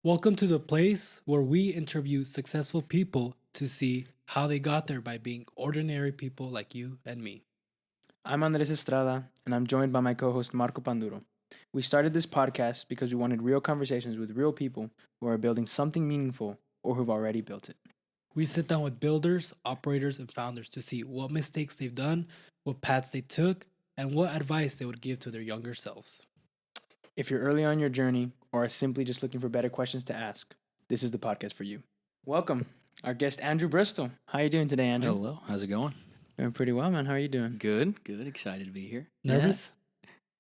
Welcome to the place where we interview successful people to see how they got there by being ordinary people like you and me. I'm Andres Estrada, and I'm joined by my co host Marco Panduro. We started this podcast because we wanted real conversations with real people who are building something meaningful or who've already built it. We sit down with builders, operators, and founders to see what mistakes they've done, what paths they took, and what advice they would give to their younger selves. If you're early on your journey or are simply just looking for better questions to ask, this is the podcast for you. Welcome, our guest Andrew Bristol. How are you doing today, Andrew? Hello, how's it going? Doing pretty well, man. How are you doing? Good, good. Excited to be here. Nervous?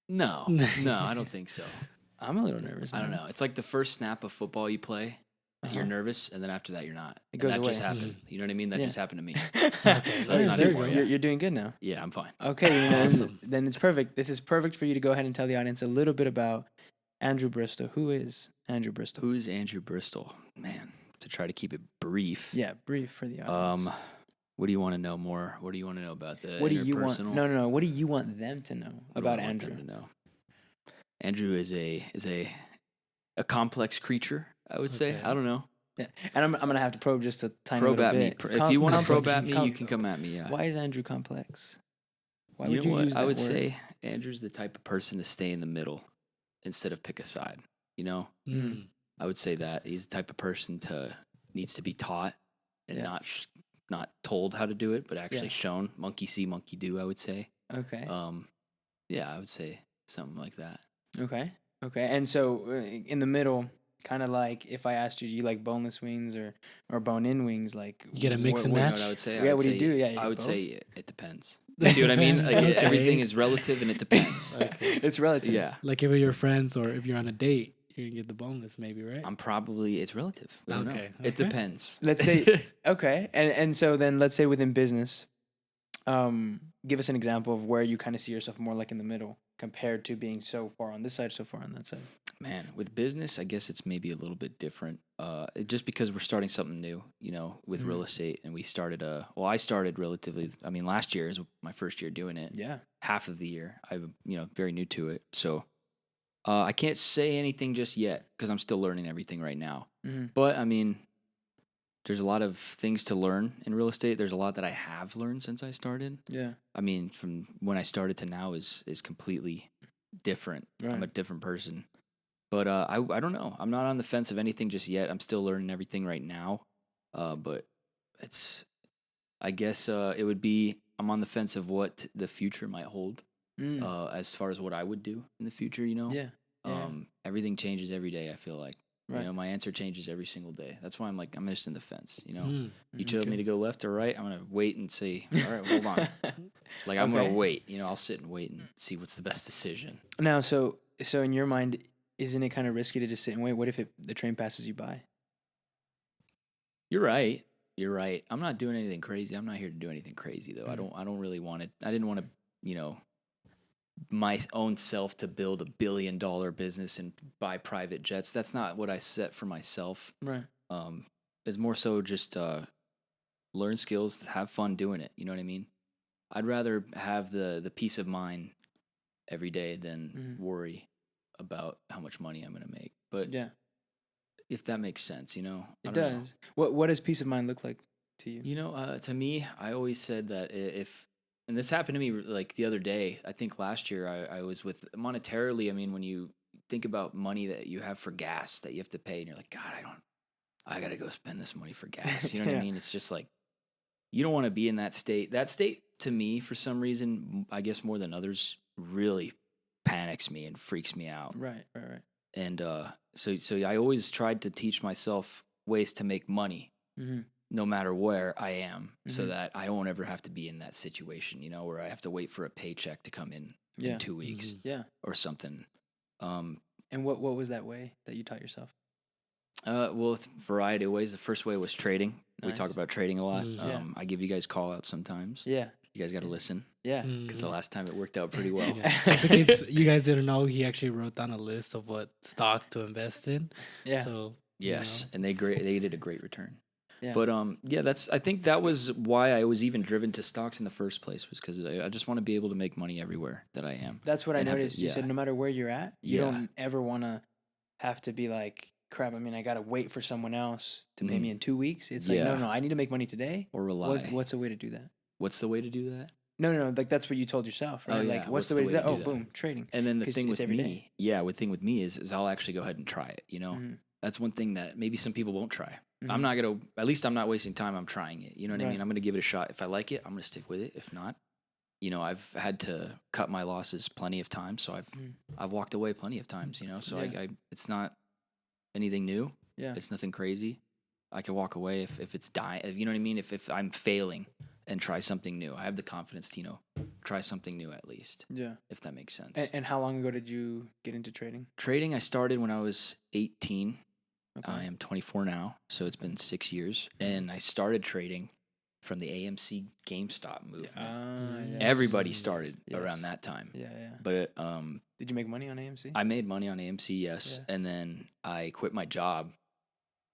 No, no, I don't think so. I'm a little nervous. I don't man. know. It's like the first snap of football you play, you're Uh-huh. nervous, and then after that, you're not. It And goes that just away. happened. You know what I mean? That Yeah. just happened to me. Okay, So it's not there you anymore. go. Yeah. You're doing good now. Yeah, I'm fine. Okay, Awesome. then it's perfect. This is perfect for you to go ahead and tell the audience a little bit about Andrew Bristol. Who is Andrew Bristol? Who's Andrew Bristol? Man, to try to keep it brief. Yeah, brief for the audience. What do you want to know more? What do you want to know about the What do you want? interpersonal? No. What do you want them to know What do I about want them Andrew? to know? Andrew is a complex creature, I would say. Okay. I don't know. Yeah, and I'm gonna have to probe just a tiny Probe little at me. bit. If you want to Complex- probe at me, com- you can come at me. Yeah. Why is Andrew complex? Why You would know you what? use that I would word? say Andrew's the type of person to stay in the middle instead of pick a side. You know, Mm. I would say that he's the type of person to needs to be taught and Yeah. not told how to do it, but actually Yeah. shown. Monkey see, monkey do. I would say. Okay. Yeah, I would say something like that. Okay. And so in the middle, kind of like if I asked you, do you like boneless wings or bone-in wings? Like You get a mix and You know match? what I would say? Yeah, I would what do you say- do? Yeah, you I get would both? say it depends. You see what I mean? Like Okay. everything is relative and it depends. It's relative. Yeah. Like if you're friends or if you're on a date, you're going to get the boneless maybe, right? It's relative. We don't know. Okay, It okay. depends. Let's say okay, and so then let's say within business, give us an example of where you kind of see yourself more like in the middle compared to being so far on this side, so far on that side. Man, with business, I guess it's maybe a little bit different. Just because we're starting something new, you know, with real estate, and we started. I started relatively. I mean, last year is my first year doing it. Yeah. Half of the year, I'm very new to it, so I can't say anything just yet because I'm still learning everything right now. Mhm. But I mean, there's a lot of things to learn in real estate. There's a lot that I have learned since I started. Yeah. I mean, from when I started to now is completely different. I'm a Right. different person. But I don't know. I'm not on the fence of anything just yet. I'm still learning everything right now. But it's, I guess it would be, I'm on the fence of what the future might hold Mm. as far as what I would do in the future, you know? Yeah. Yeah. Everything changes every day, I feel like. Right. You know, my answer changes every single day. That's why I'm just in the fence, you know? Mm. You tell me Okay. to go left or right, I'm going to wait and see. All right, hold on. Like, I'm going Okay. to wait. You know, I'll sit and wait and see what's the best decision. Now, so in your mind, isn't it kind of risky to just sit and wait? What if the train passes you by? You're right. You're right. I'm not doing anything crazy. I'm not here to do anything crazy though. I don't really want it. I didn't want to, my own self to build $1 billion business and buy private jets. That's not what I set for myself. Right. It's more so just learn skills, have fun doing it. You know what I mean? I'd rather have the peace of mind every day than worry about how much money I'm going to make. But Yeah. if that makes sense, I It don't know. does. What does peace of mind look like to you? To me, I always said that and this happened to me like the other day, I think last year I was with monetarily. I mean, when you think about money that you have for gas that you have to pay and you're like, God, I got to go spend this money for gas. You know what Yeah. I mean? It's just like, you don't want to be in that state. That state to me, for some reason, I guess more than others, really panics me and freaks me out. Right. And so I always tried to teach myself ways to make money, Mm-hmm. no matter where I am, so Mhm. that I don't ever have to be in that situation, where I have to wait for a paycheck to come in Yeah. 2 weeks Yeah. or something. And what was that way that you taught yourself? Well, it's a variety of ways. The first way was trading. We talk Nice. about trading a lot. Mm. Yeah. I give you guys call outs sometimes. Yeah. You guys got to listen Yeah. because the last time it worked out pretty well. Yeah. Just in case you guys didn't know, he actually wrote down a list of what stocks to invest in. Yeah. So Yes, and they did a great return. Yeah. But I think that was why I was even driven to stocks in the first place, was because I just want to be able to make money everywhere that I am. That's what I and have it- noticed. You said yeah. no matter where you're at, you Yeah. don't ever want to have to be like crap, I mean, I got to wait for someone else to pay me in 2 weeks. It's like, Yeah. no, I need to make money today. Or rely. What's a way to do that? What's the way to do that? No. Like, that's what you told yourself, right? Oh, Like, yeah. what's the way to do that? Oh, boom, trading. And then the 'Cause thing it's with every me, day. the thing with me is I'll actually go ahead and try it. You know, Mhm. that's one thing that maybe some people won't try. Mhm. I'm not gonna. At least I'm not wasting time. I'm trying it. You know what I Right. mean? I'm gonna give it a shot. If I like it, I'm gonna stick with it. If not, you know, I've had to cut my losses plenty of times. So I've walked away plenty of times. You know, so Yeah. I it's not anything new. Yeah. It's nothing crazy. I can walk away if it's dying. You know what I mean? If I'm failing and try something new, I have the confidence to try something new at least. Yeah. If that makes sense. And how long ago did you get into trading? Trading, I started when I was 18. Okay. I am 24 now, so it's been 6 years. And I started trading from the AMC GameStop movement. Yes. Everybody started Yes. around that time. Yeah. But Did you make money on AMC? I made money on AMC, yes. Yeah. And then I quit my job.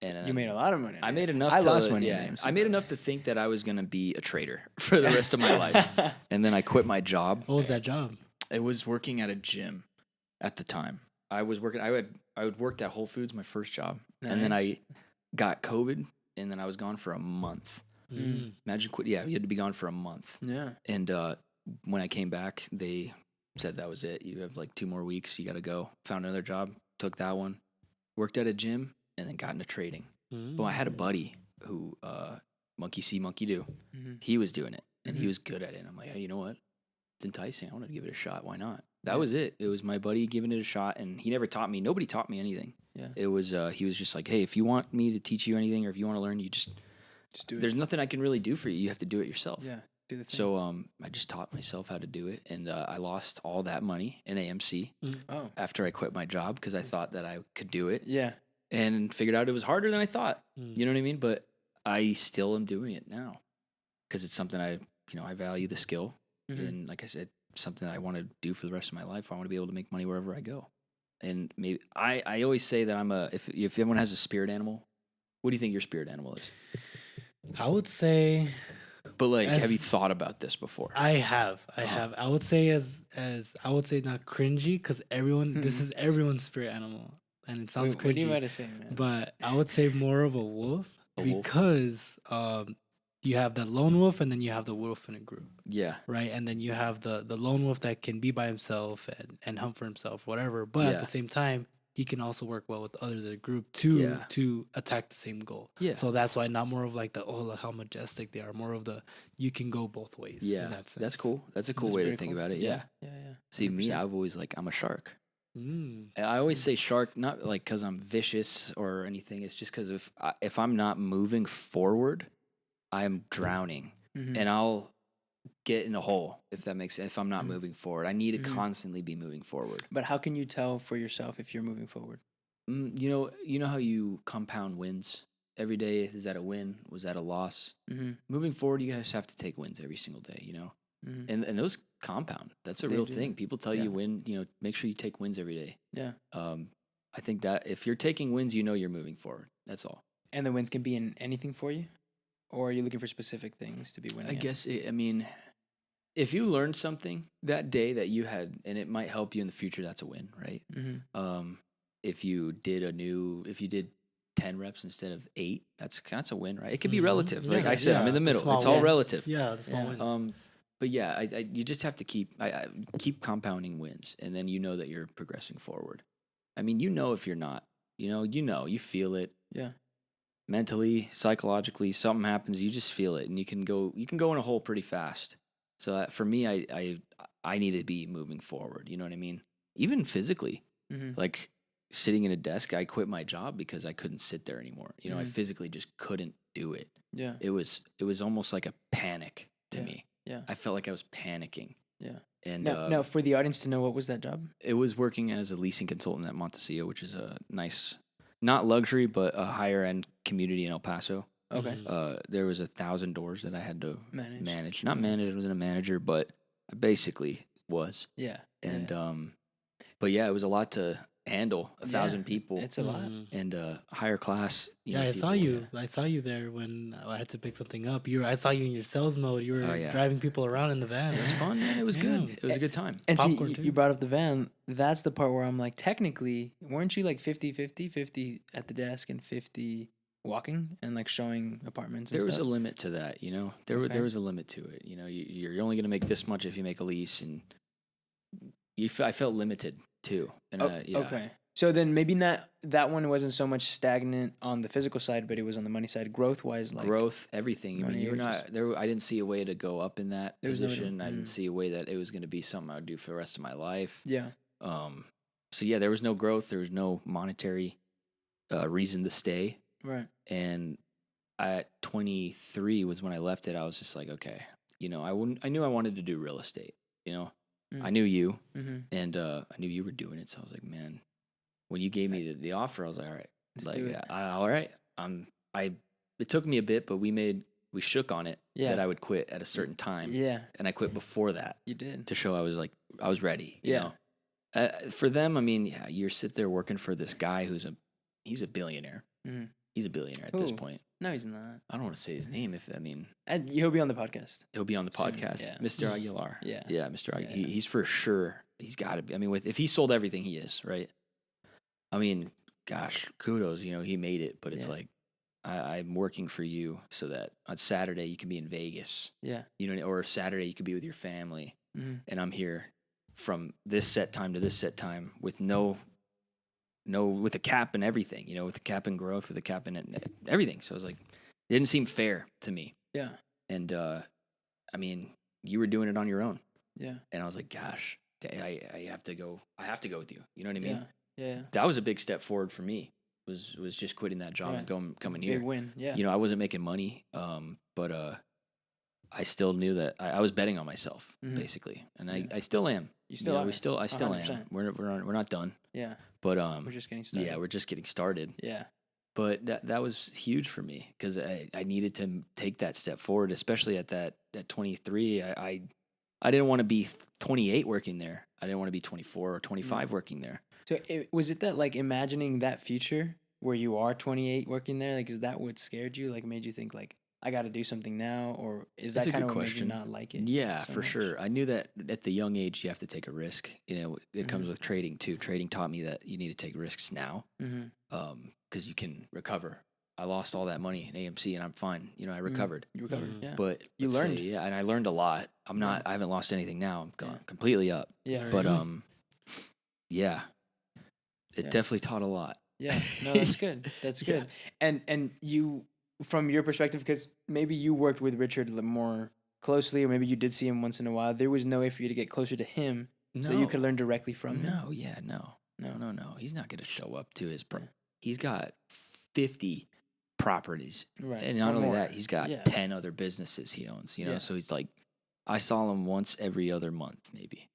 And You made a lot of money. I made enough. I to, lost money on yeah, AMC. I made enough to think that I was going to be a trader for the rest of my life. And then I quit my job. What was that job? It was working at a gym at the time. I was working. I had worked at Whole Foods, my first job, and then Nice. I got COVID, and then I was gone for a month. Mm. Imagine quit. Yeah, you had to be gone for a month. Yeah. And when I came back, they said that was it. You have like 2 more weeks. You got to go. Found another job. Took that one. Worked at a gym, and then got into trading. Mm. But I had a buddy who monkey see, monkey do. Mhm. He was doing it, and he Mhm. was good at it. And I'm like, hey, you know what? It's enticing. I want to give it a shot. Why not? That Yeah. was it. It was my buddy giving it a shot, and he never taught me. Nobody taught me anything. Yeah. It was he was just like, hey, if you want me to teach you anything, or if you want to learn, you just do it. there's nothing I can really do for you. You have to do it yourself. Yeah. Do the thing. So I just taught myself how to do it, and I lost all that money in AMC Oh. after I quit my job because I thought that I could do it, Yeah. and figured out it was harder than I thought. Mm. You know what I mean? But I still am doing it now because it's something I value the skill, Mhm. and like I said, something that I want to do for the rest of my life. I want to be able to make money wherever I go. And maybe I always say that I'm if everyone has a spirit animal, what do you think your spirit animal is? I would say But like, have you As- thought about this before? I have. Uh-huh. I would say as I would say not cringy because everyone this Mhm. is everyone's spirit animal and it sounds What are you cringy. about to say, man? But I would say more of a wolf A wolf. because you have the lone wolf and then you have the wolf in a group, Yeah. right? And then you have the lone wolf that can be by himself and hunt for himself, whatever. But at Yeah. the same time, he can also work well with others in a group to Yeah. to attack the same goal. Yeah. So that's why not more of like the look how majestic they are, more of the you can go both ways. Yeah. in that sense. That's cool. That's a cool That's way to pretty think cool. about it. Yeah. Yeah. See, me, 100%. I've always like, I'm a shark. Mm. And I always say shark, not like because I'm vicious or anything. It's just because if I'm not moving forward, I'm drowning, Mhm. and I'll get in a hole if that makes sense. If I'm not Mhm. moving forward, I need to Mhm. constantly be moving forward. But how can you tell for yourself if you're moving forward? You know how you compound wins every day. Is that a win? Was that a loss? Mm-hmm. Moving forward, you guys have to take wins every single day. You know, Mm-hmm. and those compound. That's a They real do. thing. People tell Yeah. you win. You know, make sure you take wins every day. Yeah. I think that if you're taking wins, you know you're moving forward. That's all. And the wins can be in anything for you? Or are you looking for specific things to be winning? I in? guess I mean, if you learned something that day that you had, and it might help you in the future, that's a win, right? Mm-hmm. If you did 10 reps instead of 8, that's a win, right? It could be Mhm. relative. Like Yeah, I said, I'm in the the middle. small It's all wins. relative. Yeah, the small Yeah. wins. But yeah, I you just have to keep keep compounding wins, and then you know that you're progressing forward. I mean, you know if you're not, you feel it. Yeah. Mentally, psychologically, something happens, you just feel it, and you can go in a hole pretty fast. So for me, I need to be moving forward. You know what I mean? Even physically, Mm-hmm. like sitting in a desk, I quit my job because I couldn't sit there anymore. You know, I Mhm. physically just couldn't do it. Yeah. It was almost like a panic to Yeah. me. Yeah. I felt like I was panicking. Yeah. And Now, for the audience to know, what was that job? it was working as a leasing consultant at Montecito, which is a nice, not luxury, but a higher end community in El Paso. Okay. Mhm. There was 1,000 doors that I had to Manage. manage. Not Nice. manage, I wasn't a manager, but I basically was. Yeah. And yeah. but yeah, it was a lot to handle 1,000 people It's a lot. Mhm. and higher class. Yeah, I saw people, you. I saw you there when I had to pick something up. I saw you in your sales mode. You Oh were yeah, driving people around in the van. it was fun, man. It was Yeah. good. It was a good time. And Popcorn, see, too. you brought up the van. That's the part where I'm like, technically, weren't you like 50-50, 50 at the desk and 50 walking and like showing apartments and There was a stuff? limit to that, you know. There Okay. there was a limit to it. You know, you're only gonna make this much if you make a lease, and I felt limited too. And yeah, Okay. So then maybe not that one wasn't so much stagnant on the physical side, but it was on the money side, growth wise. Like growth, everything. I mean, money you were or not there. I didn't see a way to go up in that There was no way to- position. I didn't see a way that it was going to be something I would do for the rest of my life. Yeah. So yeah, there was no growth. There was no monetary reason to stay. Right. And at 23 was when I left it. I was just like, okay, you know, I knew I wanted to do real estate. You know, I knew you, Mm-hmm. and I knew you were doing it. So I was like, man, when you gave me the offer, I was like, all right, Let's like, do it. all right. It took me a bit, but we shook on it Yeah. that I would quit at a certain time. Yeah. And I quit before that You did. to show I was ready. You Yeah. know? For them, I mean, yeah, you sit there working for this guy he's a billionaire. Mhm. He's a billionaire at this Who? point. No, he's not. I don't want to say his name And he'll be on the podcast. he'll be on the Soon, podcast. yeah. Mr. Aguilar. Yeah. Yeah, Mr. Aguilar. Yeah. He's for sure. He's got to be. I mean, if he sold everything, he is, right? I mean, gosh, kudos. You know, he made it, but it's Yeah. like I'm working for you so that on Saturday you can be in Vegas, Yeah. you know, or Saturday you could be with your family, Mhm. and I'm here from this set time to this set time with with a cap and everything, you know, with a cap and growth, with a cap and everything. So I was like, it didn't seem fair to me. Yeah. And I mean, you were doing it on your own, Yeah. and I was like, gosh, I have to go. I have to go with you. You know what I mean? Yeah. Yeah. That was a big step forward for me. Was just quitting that job Right. and coming Big here. win. Yeah. You know, I wasn't making money, but I still knew that I was betting on myself, Mhm. basically, and Yeah. I still am. You still know, are. I still am. 100%. We're not done, Yeah. but We're just getting started. yeah, we're just getting started. Yeah. But that was huge for me because I needed to take that step forward, especially at 23. I didn't want to be 28 working there. I didn't want to be 24 or 25 working there. So was it that like imagining that future where you are 28 working there? Like, is that what scared you? Like, made you think like, I got to do something now, or is That's that a kind of good what made you question. not like it? Yeah, so for much? sure. I knew that at the young age you have to take a risk. You know, it comes Mhm. with trading too. Trading taught me that you need to take risks now, Mm-hmm. because you can recover. I lost all that money in AMC and I'm fine. You know, I recovered. You recovered. Mhm. Yeah. But You let's say, learned. yeah, and I learned a lot. I haven't lost anything now. I'm gone Yeah. completely up. Yeah. There But you go. yeah, it Yeah. definitely taught a lot. Yeah. No, that's good. That's Yeah. good. And you, from your perspective, because maybe you worked with Richard more closely, or maybe you did see him once in a while. There was no way for you to get closer to him, so you could learn directly from him. No, yeah, no. He's not going to show up to his. He's got 50 properties, Right. and not Or only more. that, he's got Yeah. 10 other businesses he owns. You know, Yeah. so he's like, I saw him once every other month, maybe.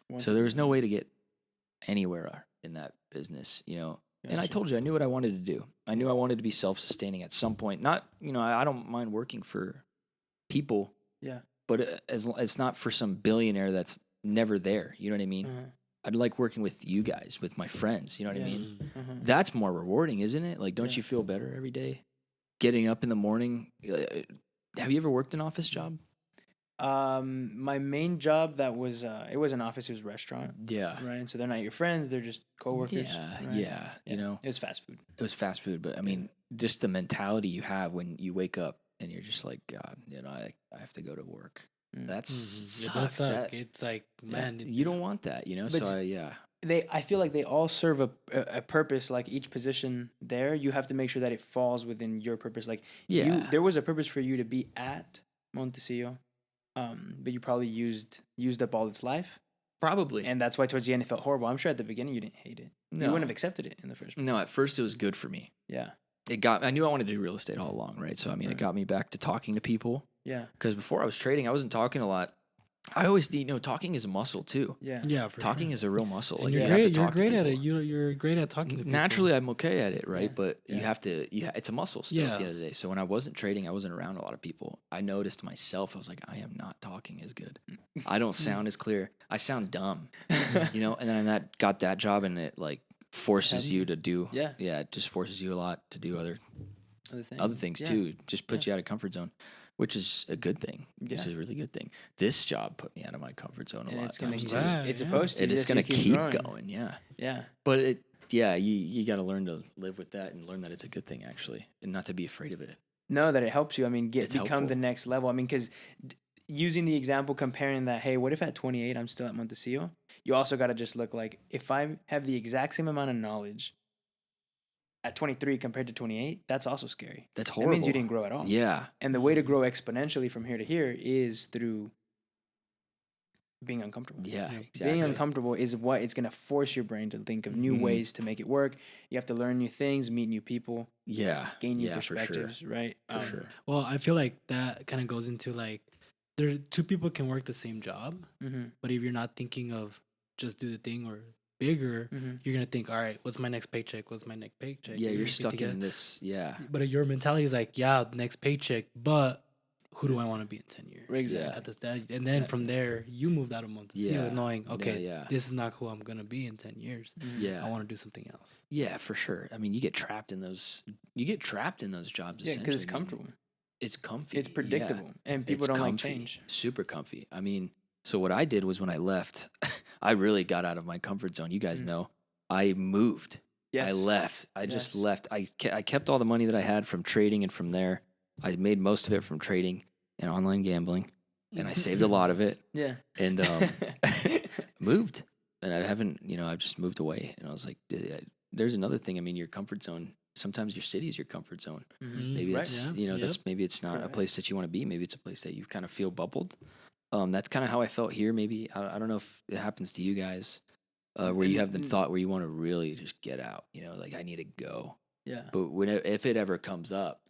Once So a there was week. no way to get anywhere in that business. You know, and I Gotcha. told you I knew what I wanted to do. I knew I wanted to be self-sustaining at some point. Not, you know, I don't mind working for people. Yeah. But it's not for some billionaire that's never there. You know what I mean? Uh-huh. I'd like working with you guys, with my friends. You know what I Yeah. mean? Uh-huh. That's more rewarding, isn't it? Like, don't Yeah. you feel better every day? Getting up in the morning. Have you ever worked an office job? My main job that was it was an office, it was a restaurant, Yeah. right? And so they're not your friends, they're just coworkers. Yeah, right? yeah. You know, It was fast food. it was fast food, but I mean, just the mentality you have when you wake up and you're just like, God, you know, I have to go to work. Mm. That It does sucks. suck. That, It's like, yeah, man, you don't want that, you know? But So, yeah. I feel like they all serve a purpose. Like each position there, you have to make sure that it falls within your purpose. Like Yeah. there was a purpose for you to be at Montecillo, but you probably used up all its life, Probably. and that's why towards the end it felt horrible. I'm sure at the beginning you didn't hate it. You No. wouldn't have accepted it in the first place. No, at first it was good for me. Yeah, I knew I wanted to do real estate all along, right? So, I mean, Right. it got me back to talking to people. yeah, Because before I was trading, I wasn't talking a lot. I always, talking is a muscle too. yeah. yeah, for Talking sure. is a real muscle. And Like, you're you have to great. You're talk to great at it. people. You're great at talking to people. Naturally, I'm okay at it, right? Yeah. But you Yeah. have to. It's a muscle still at the Yeah. end of the day. So when I wasn't trading, I wasn't around a lot of people. I noticed myself. I was like, I am not talking as good. I don't sound as clear. I sound dumb, And then that got that job, and it like forces Helps you you. to do. Yeah. Yeah, it just forces you a lot to do other things Yeah. too. Just puts you out of comfort zone, which is a good thing. Which is Yeah. a really good thing. This job put me out of my comfort zone a And lot it's of gonna times keep, too. Right, it's yeah. supposed to. And it's just gonna keep growing. going. Yeah. Yeah. But you got to learn to live with that and learn that it's a good thing actually, and not to be afraid of it. No, that it helps you. I mean, It's become the helpful. next level. I mean, because using the example, comparing that, hey, what if at 28 I'm still at Montecillo? You also got to just look like if I have the exact same amount of knowledge at 23 compared to 28, that's also scary. That's That horrible. means you didn't grow at all. Yeah. And the way to grow exponentially from here to here is through being uncomfortable. Yeah. Yep. Exactly. Being uncomfortable is what it's going to force your brain to think of new Mhm. ways to make it work. You have to learn new things, meet new people, Yeah. gain new Yeah, for sure. perspectives, right? For sure. Well, I feel like that kind of goes into like there two people can work the same job, Mm-hmm. but if you're not thinking of just do the thing or bigger, Mm-hmm. you're gonna think, all right, what's my next paycheck? What's my next paycheck? Yeah, you're Keep stuck together. in this. Yeah. But your mentality is like, yeah, next paycheck, but who do I want to be in 10 years? Exactly. At this, and then from there, you moved out of Montecillo Yeah. knowing, okay, yeah. this is not who I'm gonna be in 10 years. Yeah. I want to do something else. Yeah, for sure. I mean, you get trapped in those. You get trapped in those jobs. Yeah, because it's essentially, man. comfortable. It's comfy. It's predictable, Yeah. and people It's don't like comfy, change. Super comfy. I mean, so what I did was when I left, I really got out of my comfort zone. You guys know, I moved. Yes. I left. I just Yes. left. I kept all the money that I had from trading, and from there, I made most of it from trading and online gambling, and I saved a lot of it, Yeah. and moved. And I haven't, I've just moved away. And I was like, there's another thing. I mean, your comfort zone. Sometimes your city is your comfort zone. Mhm. Maybe Right, that's yeah, that's maybe it's not a Correct. place that you want to be. Maybe it's a place that you kind of feel bubbled. That's kind of how I felt here. Maybe I don't know if it happens to you guys, where you have the thought where you want to really just get out. Like I need to go. Yeah. But if it ever comes up,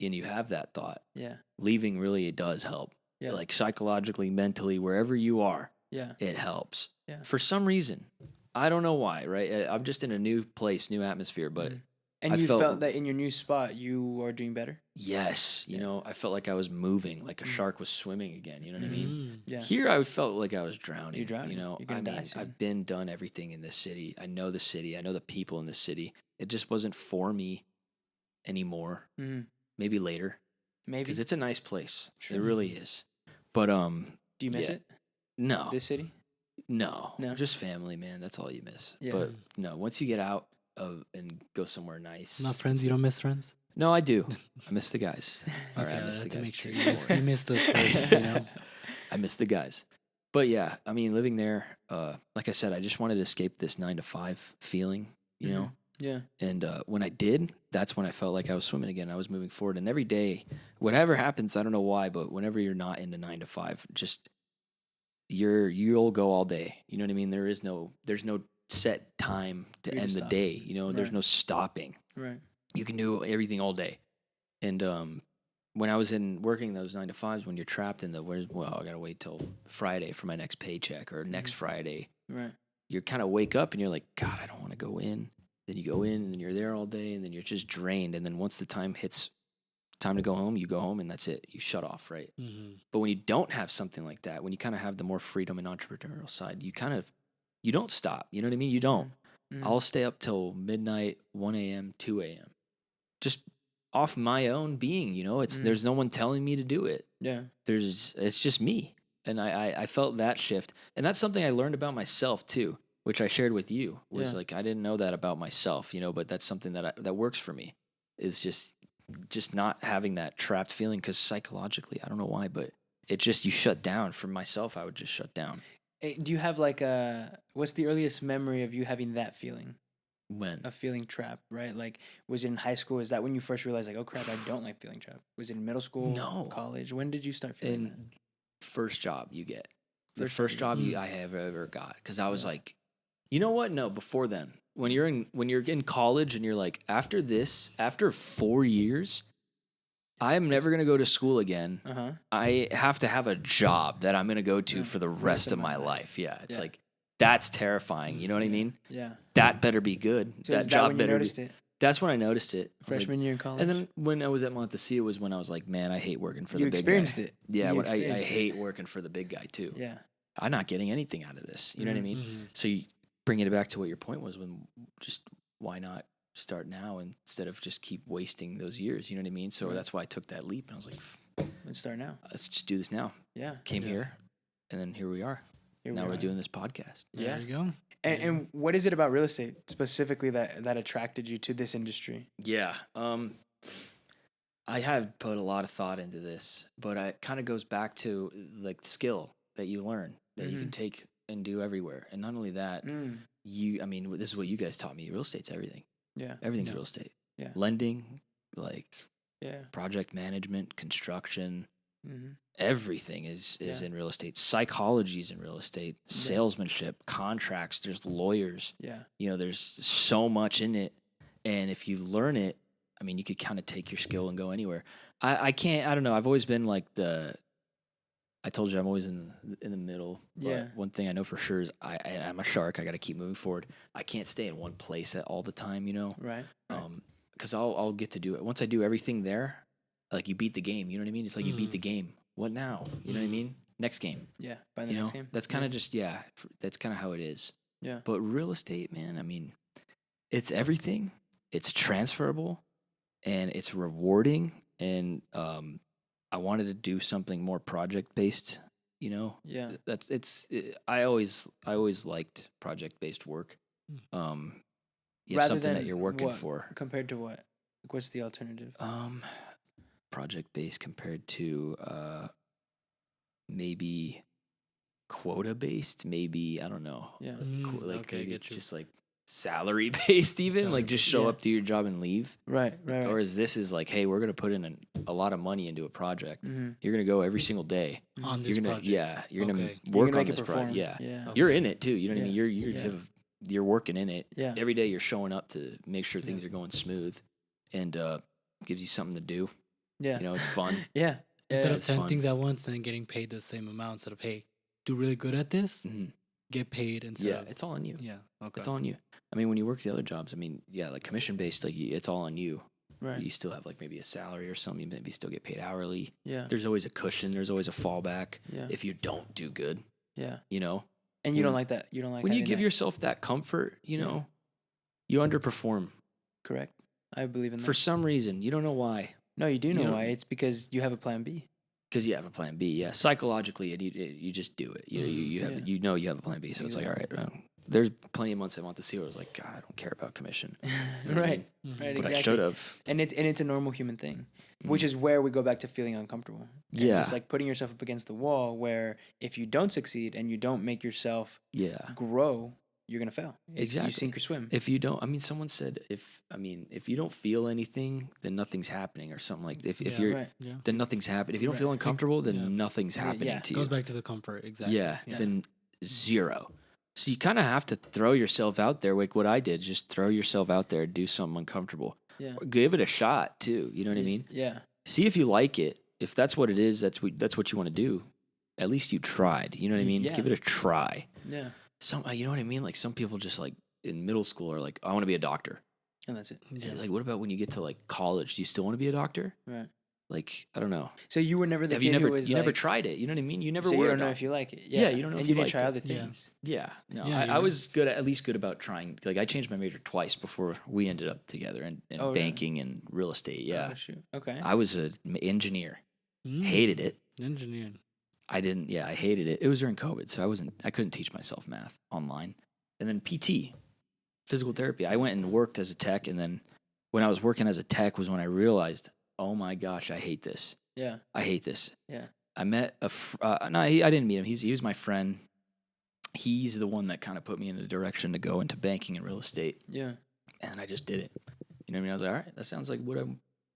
and you have that thought, Yeah. leaving really it does help. Yeah. Like psychologically, mentally, wherever you are, Yeah. it helps. Yeah. For some reason, I don't know why. Right? I'm just in a new place, new atmosphere, but. And I you felt- felt that in your new spot, you are doing better. Yes, I felt like I was moving, like a shark was swimming again. You know what I mean? Mm. Yeah. Here, I felt like I was drowning. You're drowning. You're I gonna die mean, soon. I've done everything in this city. I know the city. I know the people in this city. It just wasn't for me anymore. Mm-hmm. Maybe later, Maybe. because it's a nice place. Sure. It really is. But Do you miss yeah. it? no, This city? no, No? just family, man. That's all you miss. Yeah. But no, once you get out and go somewhere nice, Not friends. You don't miss friends. No, I do. I miss the guys. All right, Okay, I miss I the had to guys. make sure too. you missed us first. I miss the guys. But yeah, I mean, living there, like I said, I just wanted to escape this 9 to 5 feeling, you know? Yeah. And when I did, that's when I felt like I was swimming again. I was moving forward. And every day, whatever happens, I don't know why, but whenever you're not into 9 to 5, just you'll go all day. You know what I mean? There's no set time to You end just the stop. day. There's Right. no stopping. Right. You can do everything all day. And when I was working those 9 to 5s, when you're trapped in I gotta wait till Friday for my next paycheck or next Friday. Right. You kind of wake up and you're like, God, I don't want to go in. Then you go in and then you're there all day and then you're just drained. And then once the time hits, time to go home, you go home and that's it. You shut off, right? Mm-hmm. But when you don't have something like that, when you kind of have the more freedom and entrepreneurial side, you don't stop. You know what I mean? You don't. Mhm. I'll stay up till midnight, 1 a.m., 2 a.m. Just off my own being, there's no one telling me to do it. Yeah. It's just me. And I felt that shift. And that's something I learned about myself too, which I shared with you, was Yeah. like, I didn't know that about myself, but that's something that works for me, is just not having that trapped feeling. Cause psychologically, I don't know why, but you shut down. For myself, I would just shut down. Do you have what's the earliest memory of you having that feeling? When? Of feeling trapped, right? Like, was it in high school? Is that when you first realized, like, oh crap, I don't like feeling trapped? Was it in middle school? No. College? When did you start feeling that? And first job you get. The First first job job you I have ever got. Cause I was like, you know what? No, before then. When you're in college and you're like, after 4 years, I'm never going to go to school again. Uh-huh. I have to have a job that I'm going to go to Yeah. for the rest of my life. Yeah. It's Yeah. like, that's terrifying. You know what I mean? Yeah. That better be good. So that is that job when you better noticed be. it? That's when I noticed it. I was like- Freshman year in college? and then when I was at Montecillo was when I was like, man, I hate working for You the big experienced guy. it. Yeah. You I experienced it. hate working for the big guy too. Yeah. I'm not getting anything out of this. You know what I mean? Mhm. So bringing it back to what your point was, when just why not start now instead of just keep wasting those years? You know what I mean? So Right. that's why I took that leap, and I was like, Let's start now. let's just do this now. Yeah. Came Yeah. here, and then here we are. Here Now we we're are. doing this podcast. There Yeah. you go. And what is it about real estate specifically that attracted you to this industry? Yeah. I have put a lot of thought into this, but it kind of goes back to like skill that you learn that you can take and do everywhere. And not only that, I mean, this is what you guys taught me. Real estate's everything. Yeah. Everything's Yeah. real estate. Yeah. Lending, like Yeah. project management, construction, Mm-hmm. everything is Yeah. in real estate. Psychology is in real estate. Salesmanship, contracts, there's lawyers. Yeah. You know, there's so much in it. And if you learn it, I mean, you could kind of take your skill and go anywhere. I don't know. I've always been like I told you I'm always in the middle. But Yeah. one thing I know for sure is I'm a shark. I got to keep moving forward. I can't stay in one place all the time, you know? Right. Because I'll get to do it. Once I do everything there, like you beat the game. You know what I mean? It's like you beat the game. What now? You know what I mean? Next game. Yeah. By the You know? next game. That's kind of just, that's kind of how it is. Yeah. But real estate, man, I mean, it's everything. It's transferable and it's rewarding. And I wanted to do something more project based, you know? Yeah. I always liked project based work. You have Rather something than that you're working what? for. Compared to what? Like, what's the alternative? Project based compared to maybe quota based, maybe I don't know. Yeah. Like okay, maybe get it's you. just like salary based, even like just show Yeah. up, do your job, and leave. Right. Right. Or is this like, hey, we're gonna put in a lot of money into a project. Mm-hmm. You're gonna go every single day. On You're this gonna project. you're gonna Okay. You're work gonna on make it this perform. project. Yeah. Yeah. You're in it too. You know what I Yeah. mean? You're working in it. Yeah. Every day you're showing up to make sure things are going smooth, and gives you something to do. Yeah. You know, it's fun. Yeah. Instead of it's 10 fun. things at once, then getting paid the same amount. Instead of, hey, do really good at this, Mhm. get paid instead Yeah, of. it's all on you. Yeah. Okay. It's all on you. I mean, when you work the other jobs, I mean, yeah, like commission based, like it's all on you. Right. You still have like maybe a salary or something. You maybe still get paid hourly. Yeah. There's always a cushion. There's always a fallback Yeah. if you don't do good. Yeah. You know, And you don't when- like that. You don't like when you having give that. yourself that comfort, you Yeah. know, you underperform Correct. I believe in that. for some reason. You don't know why. No, you do know you know- why. It's because you have a plan B. Because you have a plan B, yeah. Psychologically, you just do it. You know, you have Yeah. you have a plan B. So it's like, all right. There's plenty of months I want to see where I was like, God, I don't care about commission. You know what I Right. mean? Right. But Exactly. I should have. And it's a normal human thing, which is where we go back to feeling uncomfortable. And Yeah. Just like putting yourself up against the wall, where if you don't succeed and you don't make yourself Yeah. grow, you're gonna fail. It's Exactly. You sink or swim. If you don't, I mean, someone said if you don't feel anything, then nothing's happening or something like. If Yeah. you're, Right. Yeah. then nothing's happening. If you don't Right. feel uncomfortable, then Yeah. nothing's happening yeah. to Goes you. back to the comfort. Exactly. Yeah, Yeah. then zero. So you kind of have to throw yourself out there, like what I did. Just throw yourself out there, do something uncomfortable. Yeah. Give it a shot too. You know what I mean? Yeah. See if you like it. If that's what it is, that's what you want to do. At least you tried. You know what I mean? Yeah. Give it a try. Yeah. You know what I mean? Like some people just like in middle school are like, I want to be a doctor. And that's it. And it's like, what about when you get to like college? Do you still want to be a doctor? Right. Like, I don't know. So you were never the Have kid you never who was never like, tried it? You know what I mean? You never so were. you a don't know doctor. if you like it. Yeah, you don't know and if you you didn't try liked other it. Yeah. things. Yeah, no, Yeah, I was good at least good about trying. Like I changed my major twice before we ended up together in Oh, really? banking and real estate. Yeah, Oh, shoot. Okay. I was an engineer. Mm. Hated it. Engineering. I didn't. Yeah, I hated it. It was during COVID, so I couldn't teach myself math online. And then PT, physical therapy. I went and worked as a tech, and then when I was working as a tech was when I realized, oh my gosh, I hate this. Yeah. I hate this. Yeah. I met I didn't meet him. He was my friend. He's the one that kind of put me in the direction to go into banking and real estate, Yeah. and I just did it. You know what I mean? I was like, all right, that sounds like what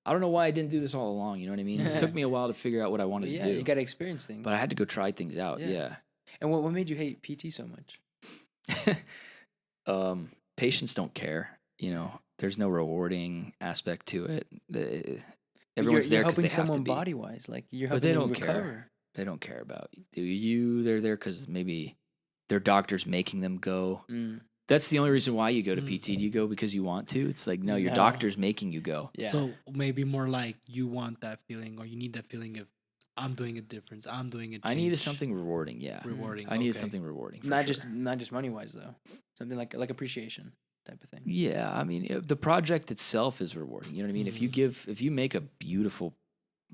I don't know why I didn't do this all along. You know what I mean? It took me a while to figure out what I wanted Yeah. to do, You got to experience things. but I had to go try things out. Yeah. Yeah. And what made you hate PT so much? Patients don't care. You know, there's no rewarding aspect to it. But Everyone's you're there because helping they have to someone be. body wise. Like you're But helping they them don't care. recover. They don't care about you. They're there because maybe their doctor's making them go. Mm. That's the only reason why you go to PT. Do you go because you want to? It's like, no, your No. doctor's making you go. Yeah. So maybe more like you want that feeling or you need that feeling of I'm doing a difference. I'm doing a change. I needed something rewarding. Yeah, rewarding. I needed okay. something rewarding. For not sure. just money wise though. Something like appreciation type of thing. Yeah, I mean, the project itself is rewarding. You know what I mean? If you make a beautiful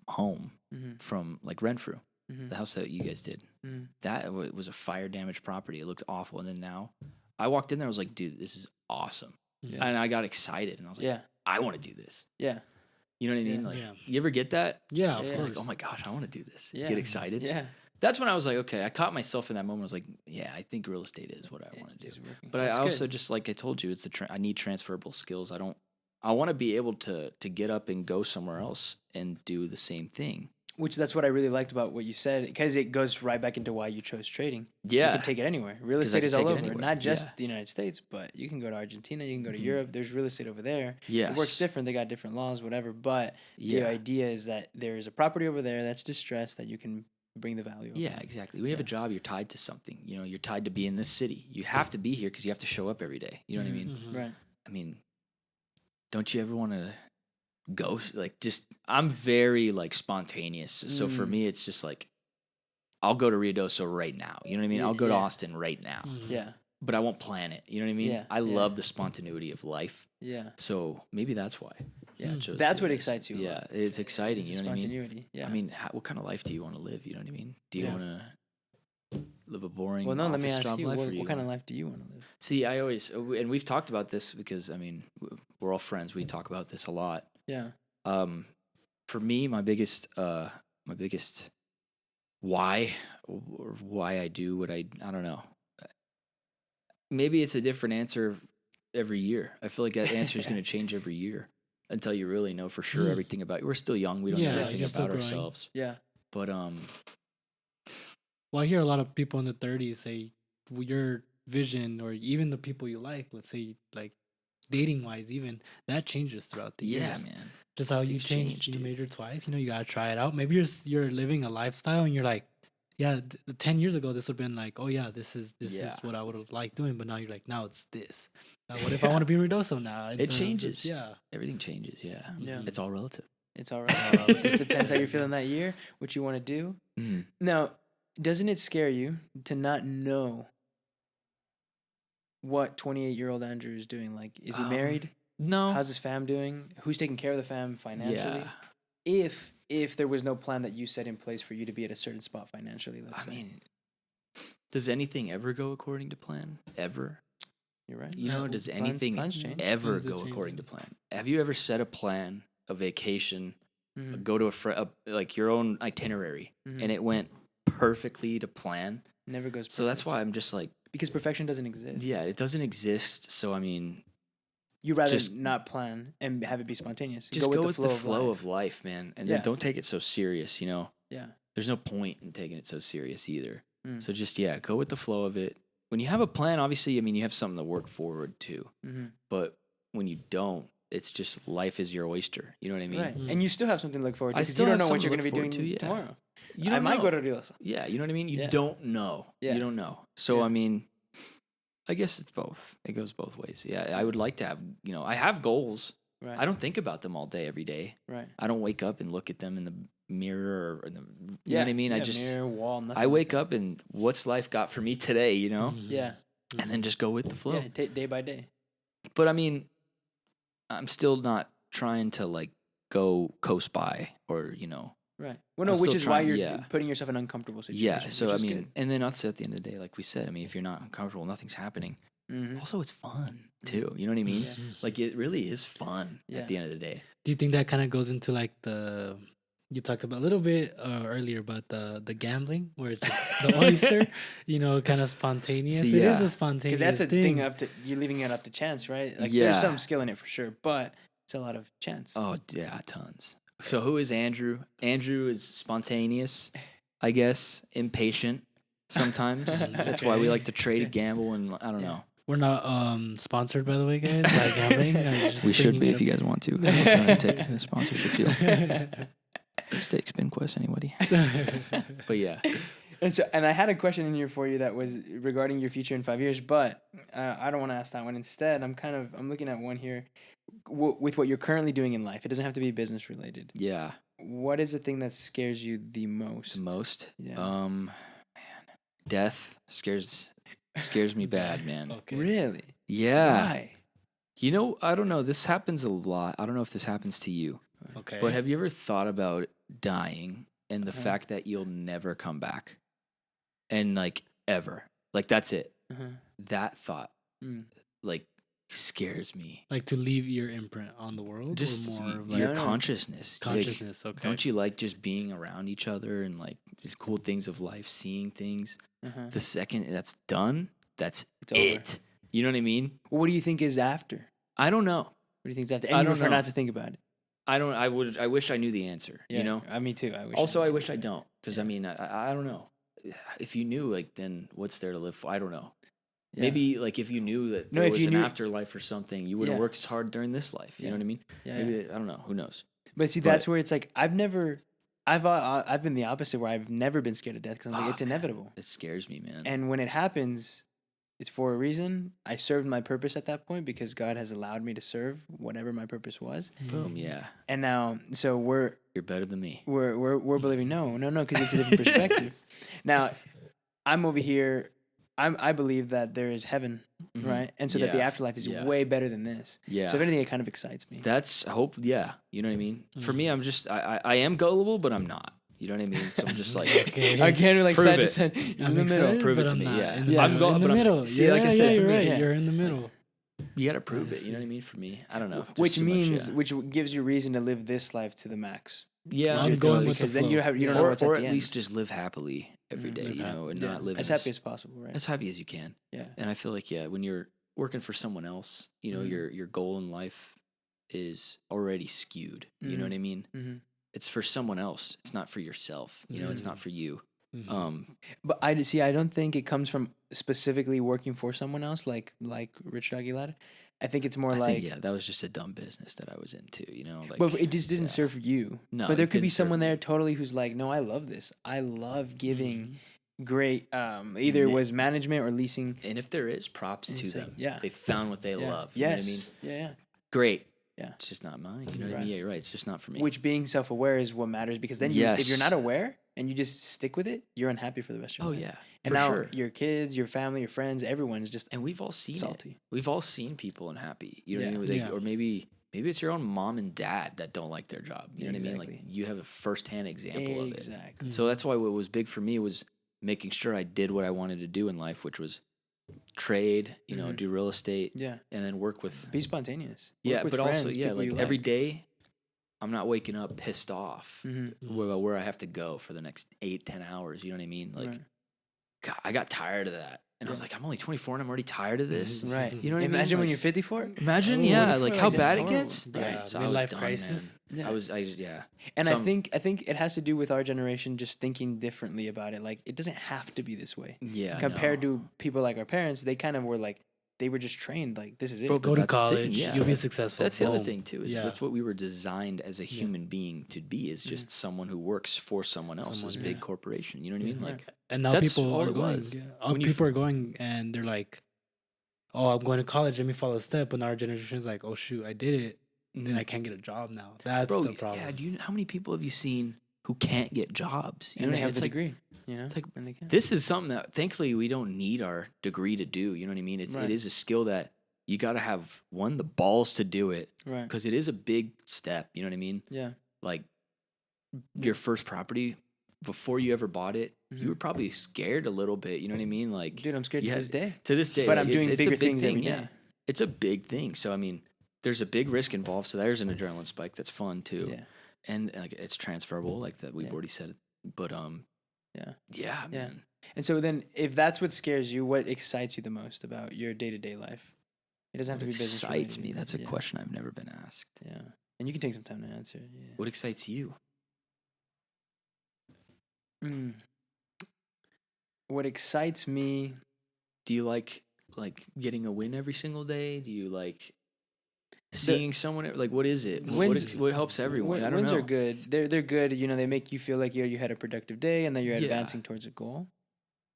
home Mm-hmm. from like Renfrew, Mm-hmm. the house that you guys did, Mm-hmm. that was a fire damaged property. It looked awful, and then now, I walked in there, I was like, dude, this is awesome, Yeah. and I got excited, and I was like, Yeah. I want to do this. Yeah. You know what I mean? Yeah. Like, Yeah. you ever get that? Yeah, of Yeah. course. Like, oh my gosh, I want to do this. Yeah. Get excited. Yeah. That's when I was like, okay, I caught myself in that moment. I was like, yeah, I think real estate is what I want to do. It's working. But That's I also good. just like I told you, it's I need transferable skills. I want to be able to get up and go somewhere else and do the same thing. Which that's what I really liked about what you said, because it goes right back into why you chose trading. Yeah. You can take it anywhere. Real 'Cause I estate can is all take it over, anywhere. not just Yeah. the United States, but you can go to Argentina, you can go to Europe. There's real estate over there. Yes. It works different. They got different laws, whatever. But the Yeah. idea is that there is a property over there that's distressed that you can bring the value of. Yeah, exactly. When you have a job, you're tied to something. You know, you're tied to be in this city. You have to be here because you have to show up every day. You know what I mean? Mhm. Right. I mean, don't you ever want to go like just? I'm very like spontaneous. So for me, it's just like I'll go to Ruidoso right now. You know what I mean? I'll go to Yeah. Austin right now. Mhm. Yeah. But I won't plan it. You know what I mean? Yeah, I yeah. love the spontaneity of life. Yeah. So maybe that's why. Yeah. I chose That's to what do this. excites you. a Yeah, lot. it's exciting. It's You the know what I mean? spontaneity. Yeah. I mean, what kind of life do you want to live? You know what I mean? Do you Yeah. want to live a boring well, no. Let me office ask job you, life? what, or you what kind of wanna- life do you want to live? See, I always and we've talked about this because I mean we're all friends. We talk about this a lot. Yeah. For me, my biggest why or why I do what I don't know. Maybe it's a different answer every year. I feel like that answer is going to change every year until you really know for sure Mm. everything about you. We're still young. We don't know Yeah, everything you're still about growing. ourselves. Yeah. But Well, I hear a lot of people in the 30s say your vision, or even the people you like, let's say like dating wise, even that changes throughout the yeah, years. man. Just how you Things changed change, your dude. major twice, you gotta try it out. Maybe you're living a lifestyle and you're like, yeah, 10 years ago this would have been like, oh yeah, this is Yeah. what I would have liked doing, but now you're like, now it's this. Now, what if I want to be Ruidoso now? It instead of this? changes. Yeah. Everything changes. Yeah. Yeah. It's all relative. It's all right. It just depends how you're feeling that year, what you want to do. Mhm. Now, doesn't it scare you to not know what 28-year-old Andrew is doing? Like, is he married? No. How's his fam doing? Who's taking care of the fam financially? Yeah. If there was no plan that you set in place for you to be at a certain spot financially, let's I say. mean, does anything ever go according to plan? Ever? You're right. You know, does Plans- anything plans change. ever Plans are go according to changing. plan? Have you ever set a plan, a vacation, Mhm. go to like your own itinerary, Mhm. and it went perfectly to plan? Never goes So that's perfect. why I'm just like, Because perfection doesn't exist. yeah, it doesn't exist. So I mean, You'd rather just- not plan and have it be spontaneous. just go with the flow of life. of life, man, and Yeah. then don't take it so serious. You know, Yeah. there's no point in taking it so serious either. Mm. So just go with the flow of it. When you have a plan, obviously, I mean, you have something to work forward to. Mm-hmm. But when you don't, it's just life is your oyster. You know what I mean? Right. Mm. And you still have something to look forward to I because still you don't have know what something you're to going to be look doing forward to, yeah. tomorrow. You I don't might know. go to Rio. Yeah, you know what I mean? You Yeah. don't know. Yeah. You don't know. So Yeah. I mean, I guess it's both. It goes both ways. Yeah, I would like to have, I have goals. Right. I don't think about them all day every day. Right. I don't wake up and look at them in the mirror or in the, you Yeah. know what I mean? I Yeah, just mirror, wall, nothing. I wake up and what's life got for me today, Mhm. Yeah. And then just go with the flow. Yeah. Day by day. But I mean, I'm still not trying to like go coast by or, Right. Well, no, I'm which still is why trying- you're yeah. putting yourself in uncomfortable situations. yeah. So which I is mean, and then also at the end of the day, like we said, I mean, if you're not uncomfortable, nothing's happening. good. Also, it's fun too. You know what I mean? Yeah. Like it really is fun Yeah. at the end of the day. Do you think that kind of goes into like you talked about a little bit earlier about the gambling, where it's just the oyster, kind of spontaneous. See, It is yeah. a spontaneous Because that's a thing. thing up to you're leaving it up to chance, right? Like Yeah. there's some skill in it for sure, but it's a lot of chance. Oh yeah, tons. So who is Andrew? Andrew is spontaneous, I guess, impatient sometimes. That's why we like to trade, gamble, and I don't Yeah. know. We're not sponsored, by the way, guys, by gambling. I'm just We should bringing be it if you guys want to. We'll try and take a sponsorship deal. Steak Spin Quest, anybody? But yeah, And I had a question in here for you that was regarding your future in 5 years, but I don't want to ask that one. Instead, I'm looking at one here. with what you're currently doing in life, it doesn't have to be business related. Yeah. What is the thing that scares you the most? The most. Yeah. Man, death scares me bad, man. Okay. Really? Yeah. Why? You know, I don't know. This happens a lot. I don't know if this happens to you, Okay. but have you ever thought about dying and the Uh-huh. fact that you'll never come back, and like ever, like that's it. Uh-huh. That thought, Mm. like, scares me. like to leave your imprint on the world, Just or more of your like No, no. consciousness. Like, consciousness. Okay. don't you like just being around each other and like these cool things of life, seeing things? Uh-huh. The second that's done, that's It's over. it. You know what I mean? Well, what do you think is after? I don't know. What do you think is after? I And you don't prefer know. not to think about it. I don't. I wish I knew the answer. Yeah, You know. me too. I wish. Also, I knew. wish I don't, because I mean, I don't know. If you knew, like, then what's there to live for? I don't know. Yeah. Maybe like if you knew that No, there if was you an knew- afterlife or something, you wouldn't Yeah. work as hard during this life. You Yeah. know what I mean? Yeah, Maybe yeah. I don't know. Who knows? But see, but- that's where it's like I've been the opposite, where I've never been scared of death because I'm like Ah, it's man. inevitable. It scares me, man. And when it happens, it's for a reason. I served my purpose at that point because God has allowed me to serve whatever my purpose was. Boom. Yeah, And now, so we're you're better than me. believing no, because it's a different perspective. Now, I'm over here. I believe that there is heaven, Mhm. right? And so that the Yeah. afterlife is Yeah. way better than this. Yeah. So if anything, it kind of excites me. That's hope. Yeah, you know what I mean. For me, I'm just I am gullible, but I'm not. You know what I mean? So I'm just like, Okay. I can't like Prove side to it. side. He's I'm in the middle. excited, Prove it but to I'm me, not. yeah. In the Yeah. middle. I'm in the but I'm- middle. see, yeah, like I yeah, said, for you're me- right. Yeah. You're in the middle. you got to prove it. Honestly. You know what I mean? For me, I don't know. Just Which too much, means, yeah. which gives you reason to live this life to the max. Yeah, I'm You're going doing- with the because then flow. you don't Yeah. know what's or at at the end. least just live happily every day, Live you know, and Yeah. not live as in happy this- as possible, right? as happy as you can. Yeah. And I feel like, yeah, when you're working for someone else, you know, Mhm. your goal in life is already skewed. You know Mhm. what I mean? Mhm. It's for someone else. It's not for yourself. You know, it's not for you. Mhm. But I don't think it comes from specifically working for someone else, like Richard Aguilar. I think it's more I like, think, yeah, that was just a dumb business that I was into, you know, like, but it just didn't yeah. serve you. No, but there it could be didn't serve someone me. there totally who's like, no, I love this. I love giving Mm-hmm. great. Either it Ni- was management or leasing. And if there is, props to It's like, them. yeah. They found what they Yeah. love. You know what I mean? Yes. Yeah. Great. Yeah. It's just not mine. You know what I Right. mean? Yeah, you're right. It's just not for me. Which being self aware is what matters, because then if you're Yes. not aware and you just stick with it, you're unhappy for the rest of Oh, your life. yeah. And for now sure. your kids, your family, your friends, everyone's just And we've all seen salty. it. We've all seen people unhappy. You know what I Yeah. mean? Where they- Yeah. Or maybe it's your own mom and dad that don't like their job. You know what I mean? Like Exactly. you have a firsthand example of it. Exactly. So that's why what was big for me was making sure I did what I wanted to do in life, which was trade, you know, Mhm. do real estate, Yeah. and then work with Be spontaneous. Work yeah, with but also friends, yeah, people like you every day, I'm not waking up pissed off Mhm. about where I have to go for the next 8-10 hours. You know what I mean? Like, Right. God, I got tired of that, and I was Yeah. like, I'm only 24 and I'm already tired of this. Right. You know what I mean? Imagine when Like- you're 54. Imagine, Oh, yeah, what if like we're how like, bad that's it horrible. gets. Yeah, Right. So I was midlife done, crisis. man. Yeah. Yeah. And So I I'm- think it has to do with our generation just thinking differently about it. Like it doesn't have to be this way. Yeah. Compared to people like our parents, they kind of were like they were just trained like this is it. Bro, Go to that's the thing, college. yeah. You'll be That's- successful. That's the other Boom. thing too. Is Yeah. that's what we were designed as a human being to be. Is just someone who works for someone else's Someone, big yeah. corporation. You know what I mean? Yeah. Like And now That's people all are it going. was. Yeah. When you People are going and they're like, "Oh, I'm going to college. Let me follow a step." But our generation is like, "Oh shoot, I did it, and then I can't get a job now." That's bro, the problem. yeah. Do you how many people have you seen who can't get jobs? You and know, they have it's the like degree. You know, it's like and they can. this is something that thankfully we don't need our degree to do. You know what I mean? Right. It is a skill that you got to have the balls to do it Right. because it is a big step. You know what I mean? Yeah. Like your first property before you ever bought it, Mhm. you were probably scared a little bit. You know what I mean? Like Dude, I'm scared you to had- this day. to this day, But like, I'm doing it's a bigger big things thing. every Yeah, day. it's a big thing. So I mean, there's a big risk involved. So there's an adrenaline spike that's fun too, Yeah. and like it's transferable, like that we've Yeah. already said. But Yeah. yeah, Yeah. man. And so then, if that's what scares you, what excites you the most about your day to day life? It doesn't have to be What business. excites related. me? That's a Yeah. question I've never been asked. Yeah, and you can take some time to answer. Yeah. What excites you? Mm. What excites me? Do you like getting a win every single day? Do you like seeing someone? Like, what is it? Wins- What helps everyone? I don't Wins know. are good. They're good. You know, they make you feel like you had a productive day and that you're Yeah. advancing towards a goal.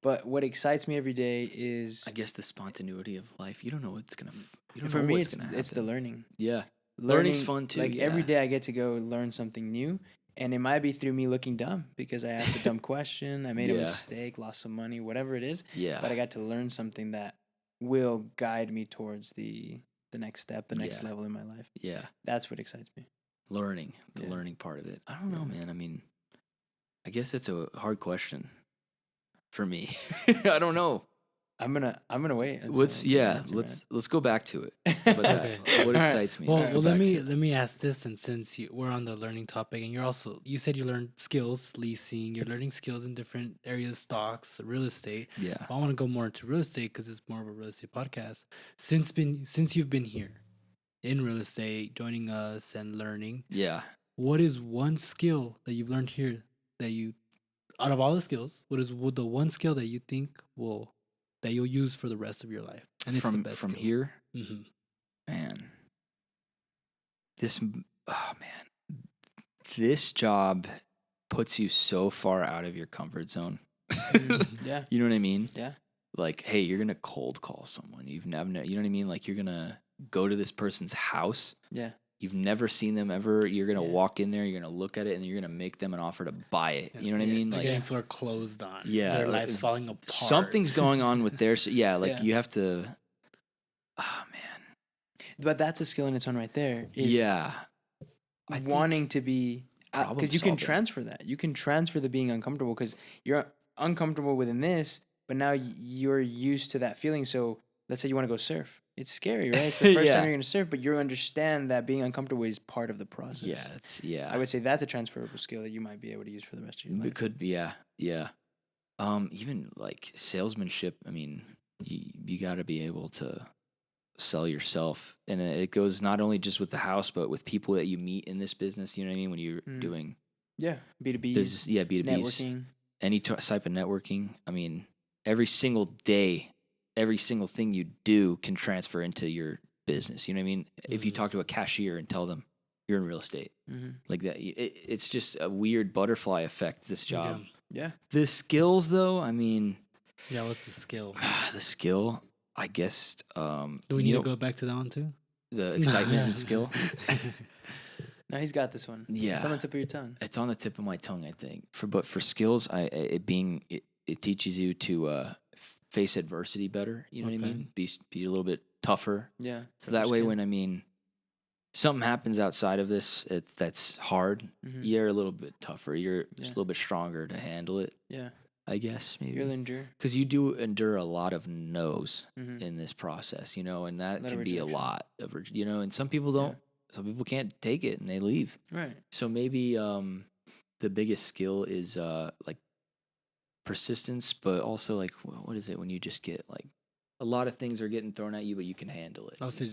But what excites me every day is I guess the spontaneity of life. You don't know what's gonna. You don't for know me what's it's gonna it's the happen. learning. Yeah. Learning's fun too, Like every yeah. day I get to go learn something new. And it might be through me looking dumb because I asked a dumb question, I made a Yeah. mistake, lost some money, whatever it is. Yeah. But I got to learn something that will guide me towards the next step, the next Yeah. level in my life. Yeah. That's what excites me. The Yeah. learning part of it. I don't know, Yeah. man. I mean, I guess that's a hard question for me. I don't know. I'm gonna wait. until Let's you yeah, answer, let's go back to it. About that. Okay. What All right. excites me? Well, Let's go let back me to it. let me ask this, and since we're on the learning topic, and you said you learned skills, leasing, you're learning skills in different areas, stocks, real estate. Yeah. I want to go more into real estate because it's more of a real estate podcast. Since you've been here in real estate, joining us and learning, Yeah. what is one skill that you've learned here that you, out of all the skills, what is the one skill that you think that you'll use for the rest of your life? And it's the From best from skill. here, Mm-hmm. man. Oh man. This job puts you so far out of your comfort zone. Yeah. You know what I mean? Yeah. Like, hey, you're gonna cold call someone. You've never, you know what I mean? Like, you're gonna go to this person's house. Yeah. You've never seen them ever. You're gonna Yeah. walk in there. You're gonna look at it, and you're gonna make them an offer to buy it. You know what I Yeah. mean? They're Like, getting foreclosed on. Yeah, Their like, life's falling apart. something's going on with their. Yeah, like Yeah. you have to. Oh man. But that's a skill in its own right there. Is Yeah. I think wanting to be problem because you can solving. transfer that. You can transfer the being uncomfortable because you're uncomfortable within this, but now you're used to that feeling. So let's say you want to go surf. It's scary, right? It's the first Yeah. time you're going to surf, but you understand that being uncomfortable is part of the process. Yeah. It's yeah. I would say that's a transferable skill that you might be able to use for the rest of your It life. could be. Yeah. Yeah. Even like salesmanship. I mean, you got to be able to sell yourself, and it goes not only just with the house, but with people that you meet in this business. You know what I mean? When you're doing Yeah, B2B, business, yeah, B2Bs, networking. any type of networking. I mean, every single day, every single thing you do can transfer into your business. You know what I mean? If you Mhm. talk to a cashier and tell them you're in real estate, Mm-hmm. like that, it's just a weird butterfly effect. This job. Yeah. The skills, though, I mean, Yeah, what's the skill? the skill, I guess. Do we need to go back to that one too? The excitement and skill. No, he's got this one. Yeah. It's on the tip of your tongue. It's on the tip of my tongue, I think. But for skills, it teaches you to face adversity better. You know what I Okay. mean? Be a little bit tougher. Yeah. So that way, when something happens outside of this, that's hard. Mhm. You're a little bit tougher. You're just Yeah. a little bit stronger to handle it. Yeah. I guess maybe You'll endure. because you do endure a lot of no's Mhm. in this process, you know, and that Lot of can be a rejection. lot of, you know, and some people don't. Some people can't take it and they leave. Right. So maybe the biggest skill is like persistence, but also like what is it when you just get like a lot of things are getting thrown at you, but you can handle it. I'll say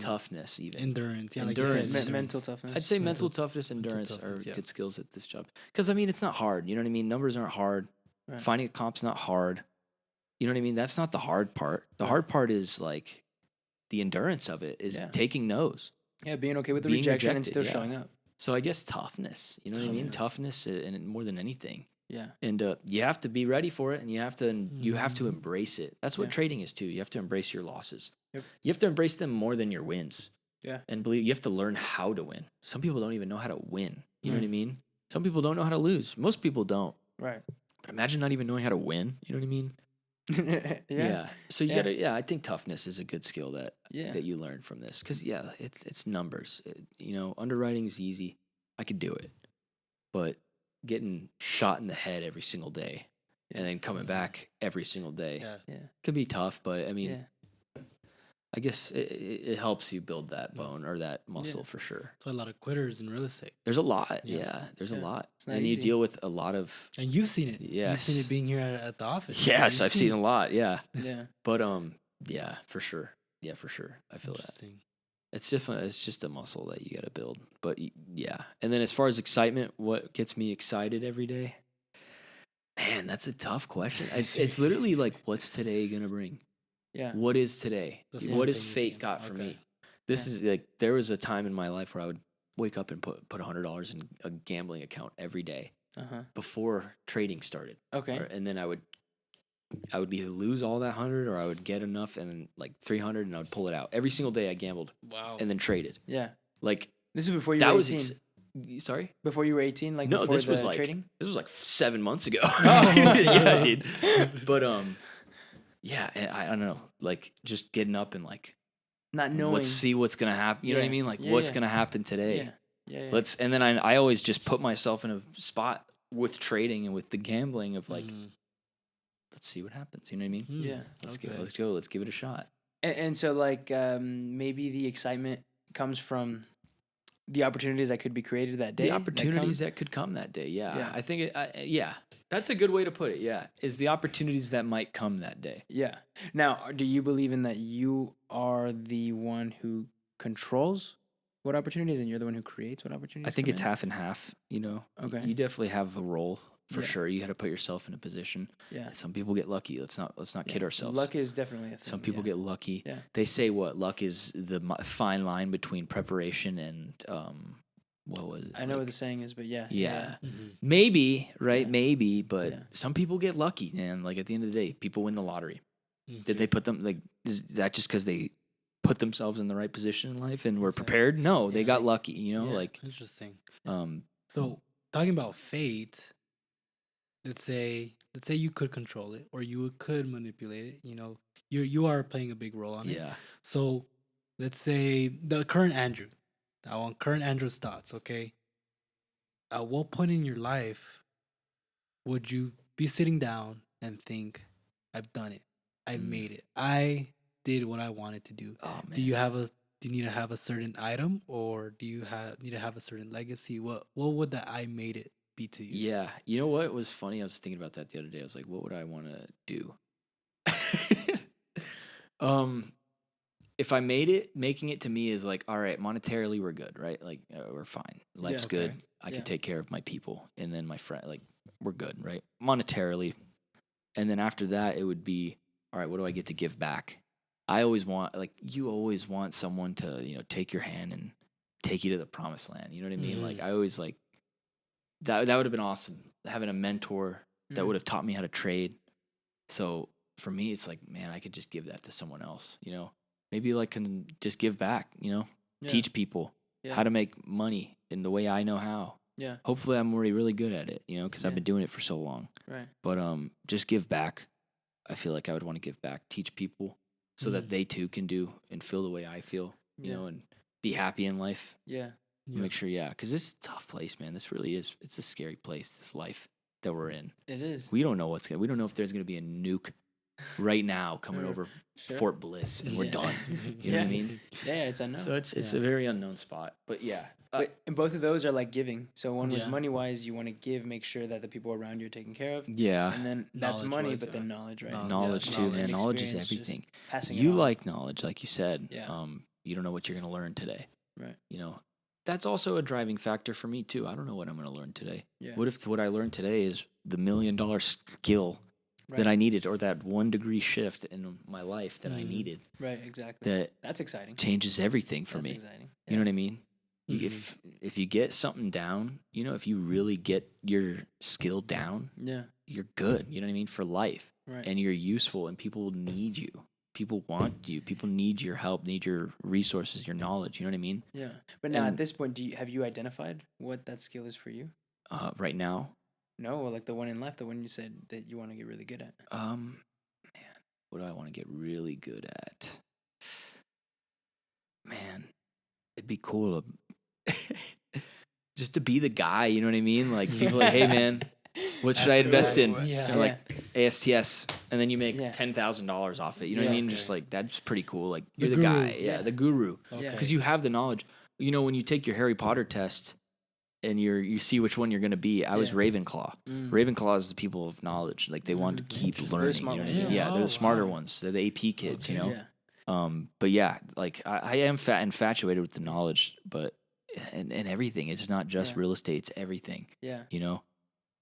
Toughness, even endurance. Yeah, Endurance. Like you said, Mental toughness. I'd say mental mental- toughness, endurance toughness, are yeah. good skills at this job. Because I mean, it's not hard. You know what I mean? Numbers aren't hard. Right. Finding a comp's not hard. You know what I mean? That's not the hard part. The Right. hard part is like the endurance of it. Is Yeah. taking no's. Yeah, being okay with the Being rejection and rejected, still yeah. showing up. So I guess toughness. You know what I mean? Toughness. Toughness, and more than anything. Yeah. And you have to be ready for it, and you have to Mhm. embrace it. That's what Yeah. trading is too. You have to embrace your losses. Yep. You have to embrace them more than your wins. Yeah. And believe you have to learn how to win. Some people don't even know how to win. You know what I Mm. mean? Some people don't know how to lose. Most people don't. Right. But imagine not even knowing how to win. You know what I mean? Yeah. So you Yeah. gotta. Yeah, I think toughness is a good skill that Yeah. that you learn from this. Because it's numbers. You know, underwriting's easy. I could do it, but getting shot in the head every single day and then coming back every single day Yeah. Yeah. could be tough. But I mean, Yeah. I guess it helps you build that bone or that muscle for sure. That's why a lot of quitters in real estate. There's a lot. Yeah. Yeah, there's a Yeah. lot, It's not and you easy. deal with a lot of. And you've seen it. You've seen Yes. it being here at the office. Yes, You've I've seen a lot. Yeah, Yeah. but yeah, for sure. Yeah, for sure. I feel that. Interesting. It's different. It's just a muscle that you got to build. But yeah, and then as far as excitement, what gets me excited every day? Man, that's a tough question. It's literally like, what's today gonna bring? Yeah. What is today? The What has spontaneous fate game. got for Okay. me? This is like there was a time in my life where I would wake up and put $100 in a gambling account every day Uh-huh. before trading started. Okay. And then I would either lose all that 100 or I would get enough and like 300 and I would pull it out. Every single day I gambled Wow. and then traded. Yeah. Like This is before you that were was 18. sorry. Before you were 18, like No, before this was the like trading. this was like 7 months ago. Oh, yeah, dude. But yeah, I don't know, like just getting up and like Not knowing. let's see what's gonna happen. You know what I Yeah. mean? Like Yeah, what's yeah. gonna happen today? Yeah. Yeah. And then I always just put myself in a spot with trading and with the gambling of like, let's see what happens. You know what I mean? Yeah. Let's go. Let's give it a shot. And so like maybe the excitement comes from the opportunities that could be created that day. The opportunities that could come that day. Yeah. Yeah. I think yeah. That's a good way to put it. Yeah. Is the opportunities that might come that day. Yeah. Now, do you believe in that you are the one who controls what opportunities and you're the one who creates what opportunities? I think come it's in? half and half, you know. Okay. You definitely have a role for Yeah. sure. You got to put yourself in a position. Yeah. Some people get lucky. Let's not kid ourselves. Luck is definitely a thing. Some people get lucky. Yeah. They say what luck is the fine line between preparation and what was it? I know what the saying is, but yeah. Yeah. Mm-hmm. Maybe, right? Yeah. Maybe, but Yeah. some people get lucky, man. Like at the end of the day, people win the lottery. Mm-hmm. Did they put them like? Is that just because they put themselves in the right position in life and were Exactly. prepared? No, they Yeah. got lucky. You know, Yeah. like Interesting. um, So talking about fate, let's say you could control it or you could manipulate it. You know, you are playing a big role on it. yeah, So let's say the current Andrew. I want current Andrew's thoughts. Okay. At what point in your life would you be sitting down and think, "I've done it. I made it. I did what I wanted to do." oh man. Do you need to have a certain item or do you need to have a certain legacy? What would that "I made it" be to you? Yeah, you know what was funny? I was thinking about that the other day. I was like, what would I want to do? If I made it, making it to me is like, all right, monetarily we're good, right? Like we're fine. Life's okay. good. I Yeah. can take care of my people, and then my friend, like we're good, right? Monetarily, and then after that, it would be, all right, what do I get to give back? I always want, like, you always want someone to, you know, take your hand and take you to the promised land. You know what I mean? Like I always like that. That would have been awesome having a mentor that Mhm. would have taught me how to trade. So for me, it's like, man, I could just give that to someone else. You know, maybe like can just give back. You know, Yeah. teach people Yeah. how to make money in the way I know how. Yeah. Hopefully, I'm already really good at it. You know, because I've Yeah. been doing it for so long. Right. But just give back. I feel like I would want to give back, teach people, so that they too can do and feel the way I feel. You Yeah. know, and be happy in life. Yeah. Yeah. Make sure, yeah, because this is a tough place, man. This really is. It's a scary place. This life that we're in. It is. We don't know we don't know if there's gonna be a nuke right now coming Sure. over Sure. Fort Bliss and we're Yeah. done. You know what I mean? Yeah, it's unknown. So it's a very unknown spot. But yeah, And both of those are like giving. So one was Yeah. money wise, you want to give, make sure that the people around you are taken care of. yeah, And then that's money, Knowledge-wise, but yeah. then knowledge, right? knowledge too, man. And Knowledge is experience, just everything. Passing it You on. like knowledge, like you said. Yeah. You don't know what you're gonna learn today. Right. You know, that's also a driving factor for me too. I don't know what I'm gonna learn today. Yeah. What if what I learned today is the $1 million skill Right. that I needed, or that 1 degree shift in my life that I needed Right, exactly. that That's exciting. changes everything for That's me. exciting. You know what I mean? Mhm. If you get something down, you know, if you really get your skill down, Yeah. you're good. You know what I mean? For life. Right. And you're useful, and people need you. People want you. People need your help, need your resources, your knowledge. You know what I mean? Yeah. But now at And- this point, have you identified what that skill is for you? Right now, No, like the one in life, the one you said that you want to get really good at. man, what do I want to get really good at? Man, it'd be cool to just to be the guy. You know what I mean? Like people are like, hey man, what should I invest in? Yeah. And like ASTS, and then you make Yeah. $10,000 off it. You know what I Yeah. mean? Just Okay. like that's pretty cool. Like The you're the guy, guru. yeah, Yeah. the guru, Okay. because you have the knowledge. You know, when you take your Harry Potter test and you see which one you're gonna be. I was Yeah. Ravenclaw. Mm. Ravenclaw is the people of knowledge. Like they want to keep They're learning. smart You know what I ones, mean? yeah. Yeah, they're Oh, the smarter wow. ones. They're the AP kids. You Okay. know. Yeah. But yeah, like I am infatuated with the knowledge, but and everything. It's not just Yeah. real estate; it's everything. Yeah. You know,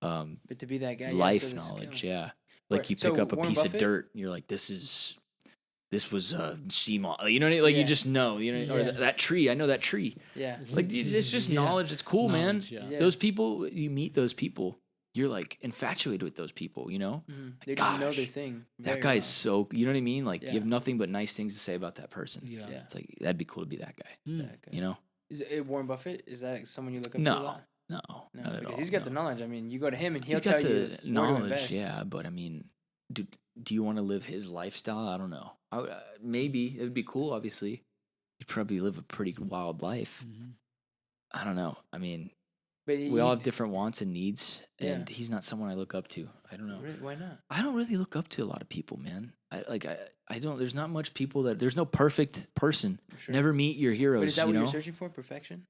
But to be that guy, life yeah, so the skill. knowledge. Yeah, like Right, you so pick up a Warren piece Buffett- of dirt, and you're like, this was sea moss. You know, what I mean? Like Yeah. you just know. You know, or Yeah. that tree. I know that tree. Yeah. Like it's just Yeah. knowledge. It's cool, man. Knowledge, yeah. Yeah. Those people, you meet those people, you're like infatuated with those people. You know. They just know Gosh, their thing. That very guy's well. so, you know what I mean? Like, Yeah. you have nothing but nice things to say about that person. Yeah. Yeah. It's like, that'd be cool to be that guy, Mm. That guy. you know? Is it Warren Buffett? Is that someone you look up to a No, lot? no, No, not at because all. he's got no. the knowledge. I mean, you go to him and he'll He's got tell you the where to knowledge, invest. yeah. But I mean, do you want to live his lifestyle? I don't know. Maybe it would be cool. Obviously, you'd probably live a pretty wild life. Mhm. I don't know. I mean, But we all have different wants and needs, Yeah. and he's not someone I look up to. I don't know. Really? Why not? I don't really look up to a lot of people, man. I don't. There's not much people that. There's no perfect person. Sure. Never meet your heroes. But is that you what know? you're searching for? Perfection?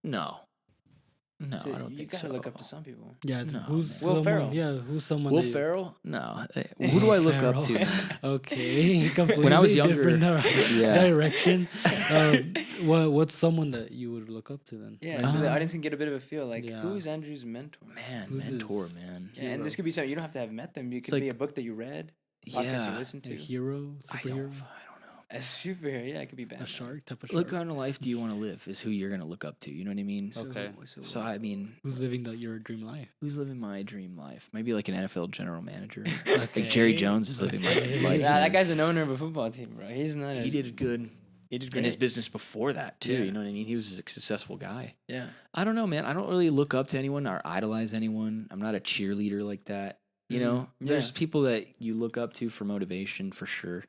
No, no, So I don't you think gotta so. look up to some people. Yeah, No, who's man. Will someone, Ferrell. Yeah, who's someone? Will that you- Ferrell? No. Who do I look up to? Man? Okay, completely When I was younger, different yeah. direction. What's someone that you would look up to then? Yeah, Like, so the audience can get a bit of a feel like, Yeah. who is Andrew's mentor? Man, Who's mentor, his- man. Yeah, and this could be something you don't have to have met them. It could like- be a book that you read, podcast Yeah, you listened a to, hero, I superhero, don't know. a superhero. Yeah, it could be Batman. a shark type of What shark. kind of life do you want to live? Is who you're gonna look up to. You know what I mean? So, Okay. So I mean, Who's living your dream life? who's living my dream life? Maybe like an NFL general manager. Okay. Like Jerry Jones is living my Okay. life. Yeah, that guy's an owner of a football team, bro. He's not. He did good He did in great. his business before that too. Yeah. You know what I mean? He was a successful guy. Yeah. I don't know, man. I don't really look up to anyone or idolize anyone. I'm not a cheerleader like that. You know, there's Yeah. people that you look up to for motivation for sure.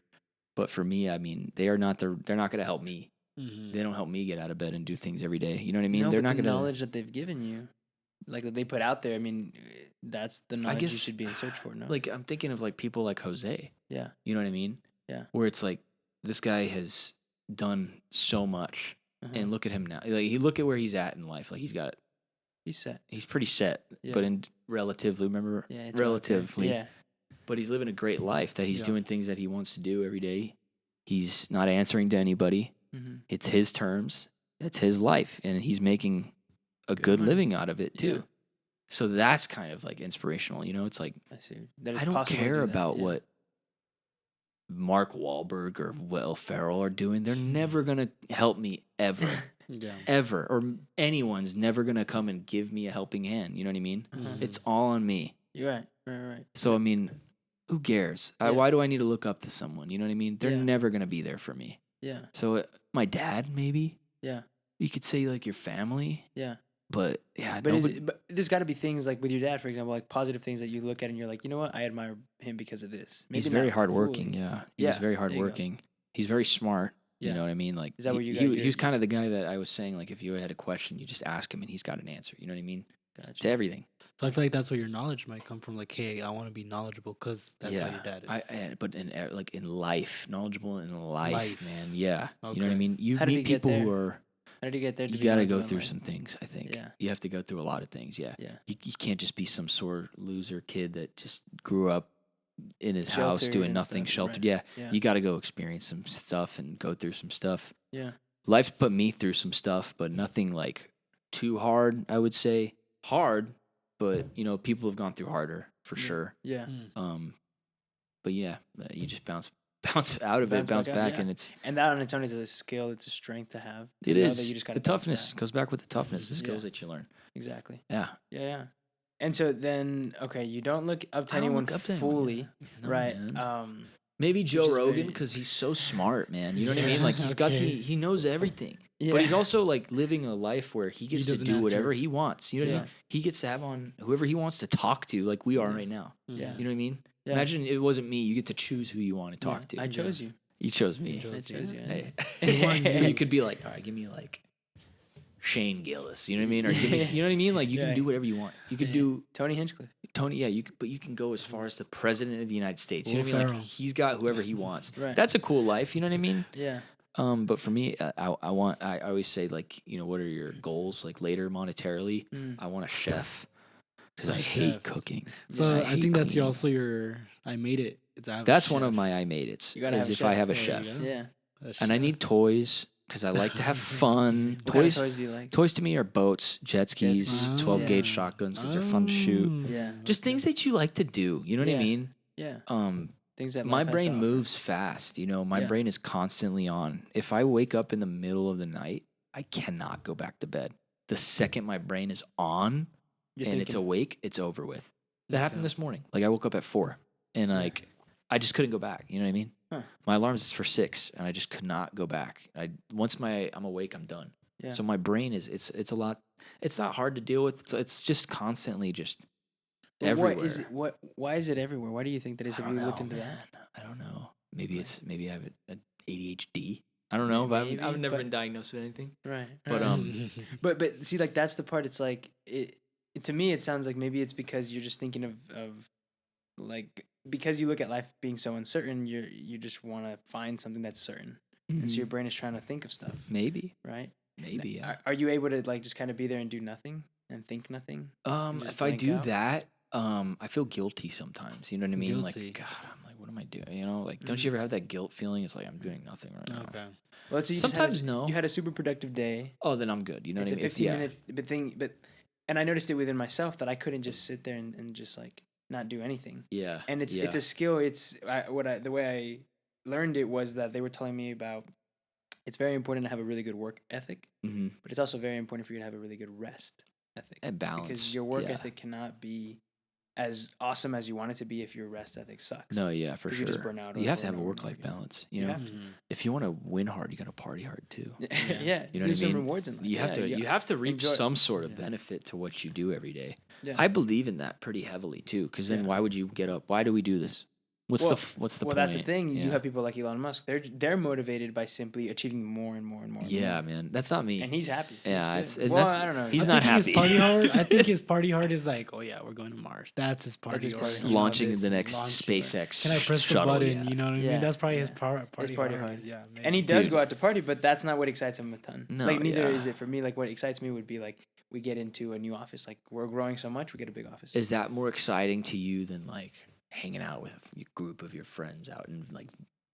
But for me, I mean, they're not going to help me. Mhm. They don't help me get out of bed and do things every day. You know what I mean? No, They're but not the going to. knowledge that they've given you, like that they put out there. I mean, that's the knowledge you guess- should be in search for. No. Like I'm thinking of like people like Jose. Yeah. You know what I mean? Yeah. Where it's like this guy has done so much, Uh-huh. and look at him now. Like he look at where he's at in life. Like he's got. He's set. He's pretty set, Yeah. but in relatively, remember, Yeah. It's relatively. Yeah. But he's living a great life. That he's Yeah. doing things that he wants to do every day. He's not answering to anybody. Mm-hmm. It's his terms. It's his life, and he's making a good money. living out of it too. Yeah. So that's kind of like inspirational. You know, it's like I see. That it's I don't possible to care do that, about yeah. what Mark Wahlberg or Will Ferrell are doing. They're never gonna help me ever, Yeah. ever, or anyone's never gonna come and give me a helping hand. You know what I mean? Uh-huh. It's all on me. You're right. Right. So I mean, who cares? Yeah. Why do I need to look up to someone? You know what I mean? They're Yeah. never gonna be there for me. Yeah. So my dad, maybe. Yeah. You could say like your family, Yeah. but yeah, But, nobody, but there's got to be things like with your dad, for example, like positive things that you look at and you're like, you know what? I admire him because of this. he's Maybe very not hardworking. fully. Yeah, Yeah, he's very there you go. hardworking. He's very smart. Yeah. You know what I mean? Like, Is that where you got he your- was kind of the guy that I was saying, like, if you had a question, you just ask him and he's got an answer. You know what I mean? Gotcha. To everything. So I feel like that's where your knowledge might come from. Like, hey, I want to be knowledgeable because that's how your dad is. But in life, knowledgeable in life, Life. man. Yeah. You know what I Okay. mean? You How did he meet get people who there? are. How did he get there? You be got to knowledgeable go in through life? some things, I think. Yeah. You have to go through a lot of things, yeah. Yeah. You can't just be some sore loser kid that just grew up in his house Sheltered doing and nothing, stuff, sheltered. right. Yeah. Yeah. You got to go experience some stuff and go through some stuff. Yeah. Life's put me through some stuff, but nothing like too hard, I would say. Hard, but you know, people have gone through harder for Yeah. sure. Yeah. But yeah, you just bounce out of it, bounce out, back, yeah. and it's And that on its own is a skill. It's a strength to have. To it know is that you just gotta the bounce toughness back. goes back with the toughness, the Yeah. skills that you learn. Exactly. Yeah, Yeah. Yeah. And so then, okay, you don't look up to I don't anyone look up to anyone, fully, No, right? man. Maybe Joe is Rogan very- because he's so smart, man. You know what I mean? Yeah, Like he's got okay. he knows everything. Yeah. But he's also like living a life where he gets to doesn't do answer. whatever he wants. You know what I Yeah. mean? He gets to have on whoever he wants to talk to, like we are right now. Yeah. You know what I mean? Yeah. Imagine it wasn't me. You get to choose who you want to Yeah, talk to. I chose you. You chose me. You chose I chose you. you. Hey. He wanted Or you. you could be like, all right, give me like Shane Gillis. You know what I mean? Or give me, you know what I mean? Like you Yeah. can do whatever you want. You could Yeah. do Tony Hinchcliffe. Tony. Yeah, but you can go as far as the president of the United States. You know Will what I mean? Like Ferrell. he's got whoever he wants. Right. That's a cool life. You know what I mean? Yeah. But for me, I always say like, you know, what are your goals like later monetarily? Mm. I want a chef because A I hate chef. cooking. So I I hate think that's cleaning. also your. I made it. It's I have a That's one of chef. my I made it's. You gotta Is have a if I chef. have a There you chef, go. Yeah. A and I chef. need toys because I like to have fun. What kind of Toys. toys do you like? Toys to me are boats, jet skis, skis, 12 yeah. gauge shotguns because they're fun to shoot. Oh. Yeah. Just things that you like to do. You know what I Yeah. mean? Yeah. Things that My life has to brain offer. moves fast. You know, my Yeah. brain is constantly on. If I wake up in the middle of the night, I cannot go back to bed. The second my brain is on You're and it's thinking- awake, it's over with. That happened Okay. this morning. Like I woke up at 4 and like I just couldn't go back. You know what I mean? Huh. My alarm is for 6 and I just could not go back. Once I'm awake, I'm done. Yeah. So my brain is it's a lot. It's not hard to deal with. It's just constantly just But everywhere. What is it? Why is it everywhere? Why do you think that is? I Have don't you looked know, into man. that? I don't know. Maybe Okay. it's maybe I have an ADHD. I don't know, but Maybe, I've never but- been diagnosed with anything. Right. But right. But see, like that's the part. It's like to me, it sounds like maybe it's because you're just thinking of like because you look at life being so uncertain, you just want to find something that's certain, and so your brain is trying to think of stuff, maybe, right? maybe. Yeah. Are you able to like just kind of be there and do nothing and think nothing? and just If I blank do out? that, I feel guilty sometimes. You know what I mean? Guilty. Like, God, I'm like, what am I doing? You know, like, don't you ever have that guilt feeling? It's like I'm doing nothing right now. Okay. Well, so you Sometimes just had no. You had a super productive day. Oh, then I'm good. You know It's what I a mean? 15-minute thing, and I noticed it within myself that I couldn't just sit there and just like not do anything. Yeah. And it's yeah. a skill. The way I learned it was that they were telling me about. It's very important to have a really good work ethic, but it's also very important for you to have a really good rest ethic And balance. because your work yeah. ethic cannot be as awesome as you want it to be if your rest ethic sucks. No, yeah, for 'Cause sure. you just burn out You have over to have a and over and over work-life again. balance. You You know, have to. if you want to win hard, you got to party hard too. Yeah, You know do what I some mean? rewards in life. You have Yeah, to. You have to reap enjoy- some sort of Yeah. benefit to what you do every day. Yeah. I believe in that pretty heavily too. Because then, Yeah. why would you get up? Why do we do this? What's Well- what's the well, point? that's the thing. Yeah. You have people like Elon Musk. They're motivated by simply achieving more and more and more. And Yeah, more. man, that's not me. And he's happy. Yeah, He's it's good. and Well, that's I don't know. he's I not think happy. His party hard. I think his party hard is like, oh yeah, we're going to Mars. That's his party his hard. party You know, launching this the next launch- SpaceX. Can I press the shuttle, button? yeah. You know what I Yeah, mean? That's probably his yeah. party party hard. hard. Yeah, And he maybe. does Dude. go out to party, but that's not what excites him a ton. No, like neither yeah. is it for me. Like what excites me would be like we get into a new office. Like we're growing so much, we get a big office. Is that more exciting to you than like hanging out with a group of your friends out and like?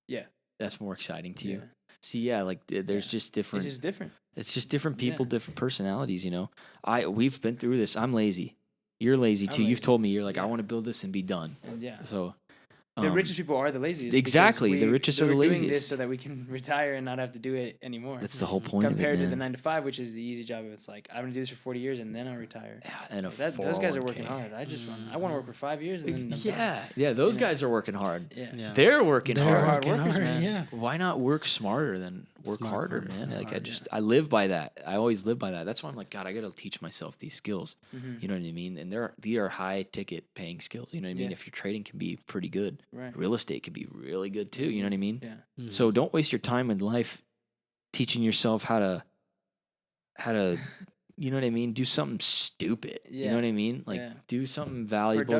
Yeah. That's more exciting to you. Yeah. See, yeah, like there's Yeah. just different. It's just different. It's just different people, Yeah. different personalities. You know, we've been through this. I'm lazy. You're lazy I'm too. You've lazy. told me you're like, I Yeah. want to build this and be done. And yeah. So The richest people are the laziest. because Exactly, the richest are the we're doing this laziest. so that we can retire and not have to do it anymore. That's the whole point Compared of it, to the man. 9 to 5, which is the easy job. It's like I'm gonna do this for 40 years and then I'll retire. Yeah, and a Those guys are working 401k. hard. I want to work for 5 years and then I'm done. Yeah, those Yeah. guys are working hard. Yeah. Yeah. They're working They're hard. hard working workers, hard, man. Yeah. Why not work smarter than work Smart, harder, harder, man? harder, Like I harder, just I live by that. I always live by that. That's why I'm like, God, I gotta teach myself these skills. Mhm. You know what I mean? And they are high ticket paying skills. You know what I mean? Yeah. If your trading can be pretty good, Right. real estate can be really good too. You know what I mean? Yeah. Mm. So don't waste your time in life teaching yourself how to you know what I mean? Do something stupid. You Yeah. know what I mean? Like Yeah. do something valuable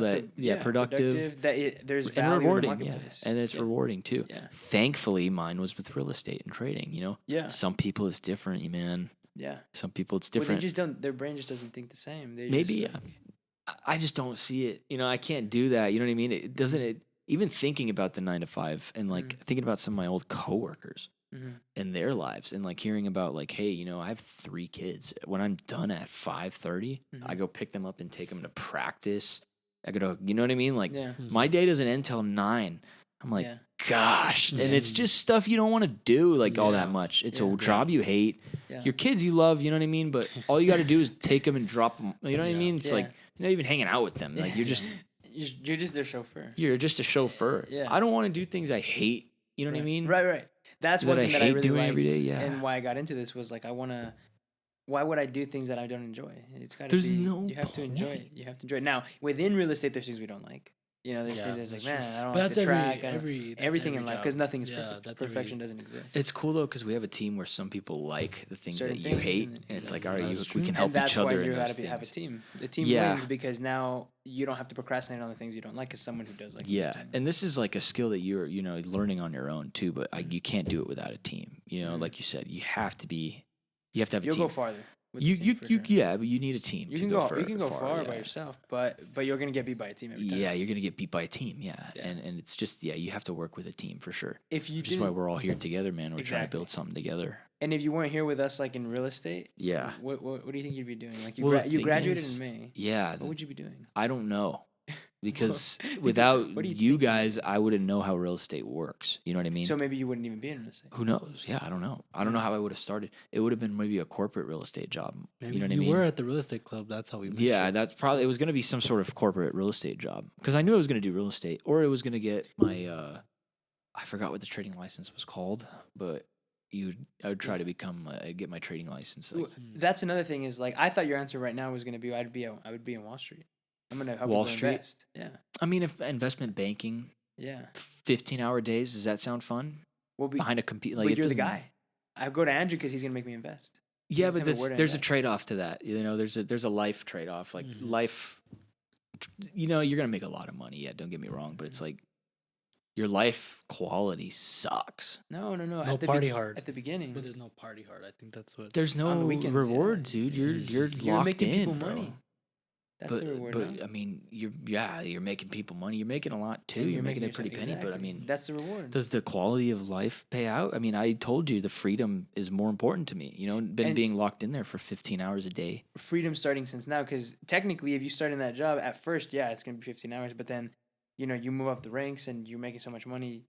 productive There's and value rewarding. in the Yeah. marketplace. And it's Yeah. rewarding too. Yeah. Thankfully, mine was with real estate and trading, you know? Yeah. Some people it's different, man. Yeah. Some people it's Well, different. they just don't. Their brain just doesn't think the same. They Maybe, just, yeah. I just don't see it. You know, I can't do that. You know what I mean? It doesn't even thinking about the 9 to 5 and like thinking about some of my old coworkers Mhm. and their lives and like hearing about like, hey, you know, I have 3 kids. When I'm done at 5:30, I go pick them up and take them to practice. I go, you know what I mean? Like Yeah. my day doesn't end till 9. I'm like, Yeah. gosh, and it's just stuff you don't want to do like all that Yeah. much. It's Yeah. a job you hate. Yeah. Your kids you love, you know what I mean? But all you got to do is take them and drop them. You know what I Yeah. mean? It's Yeah. like you're not even hanging out with them. Like you're just You're just their chauffeur. you're just a chauffeur. Yeah. I don't want to do things I hate. You know what I mean? Right. That's That one I thing that I hate really doing liked, every day, yeah. and why I got into this was like why would I do things that I don't enjoy? It's got to There's be. no You have to enjoy it. point. You have to enjoy it. Now within real estate, there's things we don't like. You know, there's Yeah, things that's like, that's man, I don't But like that's the every- track. that's everything every in life job. because nothing is Yeah, perfect. that's every- Perfection doesn't exist. It's cool though because we have a team where some people like the things Certain that you things, hate, and- and it's yeah, like, all right, that's we true. can And help and that's each other why you in gotta those have a things. team. The team Yeah. wins because now you don't have to procrastinate on the things you don't like as someone who does like those Yeah, things. and this is like a skill that you're learning on your own too. But you can't do it without a team. You know, like you said, you have to have a You'll team. go farther. with You the team, for sure. yeah, but you need a team. You to can go go. You can go far yeah. by yourself, but you're gonna get beat by a team every time. Yeah, you're gonna get beat by a team. Yeah, Yeah. and it's just you have to work with a team for sure. If you Which is why didn't, we're all here together, man. We're trying to Exactly. build something together. and if you weren't here with us, like in real estate, Yeah, what do you think you'd be doing? Like you Well, the you thing graduated is- in May. yeah. What would you be doing? I don't know because Think of- without what do you you think? guys, I wouldn't know how real estate works. You know what I mean? So maybe you wouldn't even be in real estate. Who knows? Yeah, I don't know. I don't know how I would have started. It would have been maybe a corporate real estate job. Maybe you know what you I mean? were at the real estate club. That's how we met. Yeah, you. that's probably it was going to be some sort of corporate real estate job because I knew I was going to do real estate or it was going to get my I forgot what the trading license was called, but I would try to become get my trading license. Like, That's another thing is like I thought your answer right now was gonna be I would be in Wall Street. I'm gonna help Wall people Street? invest. Yeah, I mean, if investment banking, yeah. 15-hour days, does that sound fun? Well, Behind a computer, like but it you're the doesn't- guy. I go to Andrew because he's gonna make me invest. Yeah, Just but tell me where to there's a invest. trade off to that. You know, there's a life trade off. Like life, you know, you're gonna make a lot of money. Yeah, don't get me wrong, but it's like your life quality sucks. No. No at the party hard. at the beginning. But there's no party hard. I think that's what. There's no On the weekends, rewards, yeah. dude. You're You're locked making in, people bro. money. That's the reward. But no? I mean, you're making people money. You're making a lot too. And You're making a yourself- pretty penny. But I exactly. mean, that's the reward. does the quality of life pay out? I mean, I told you the freedom is more important to me. You know, And- being locked in there for 15 hours a day. Freedom starting since now, because technically, if you start in that job at first, yeah, it's gonna be 15 hours. But then, you know, you move up the ranks and you're making so much money.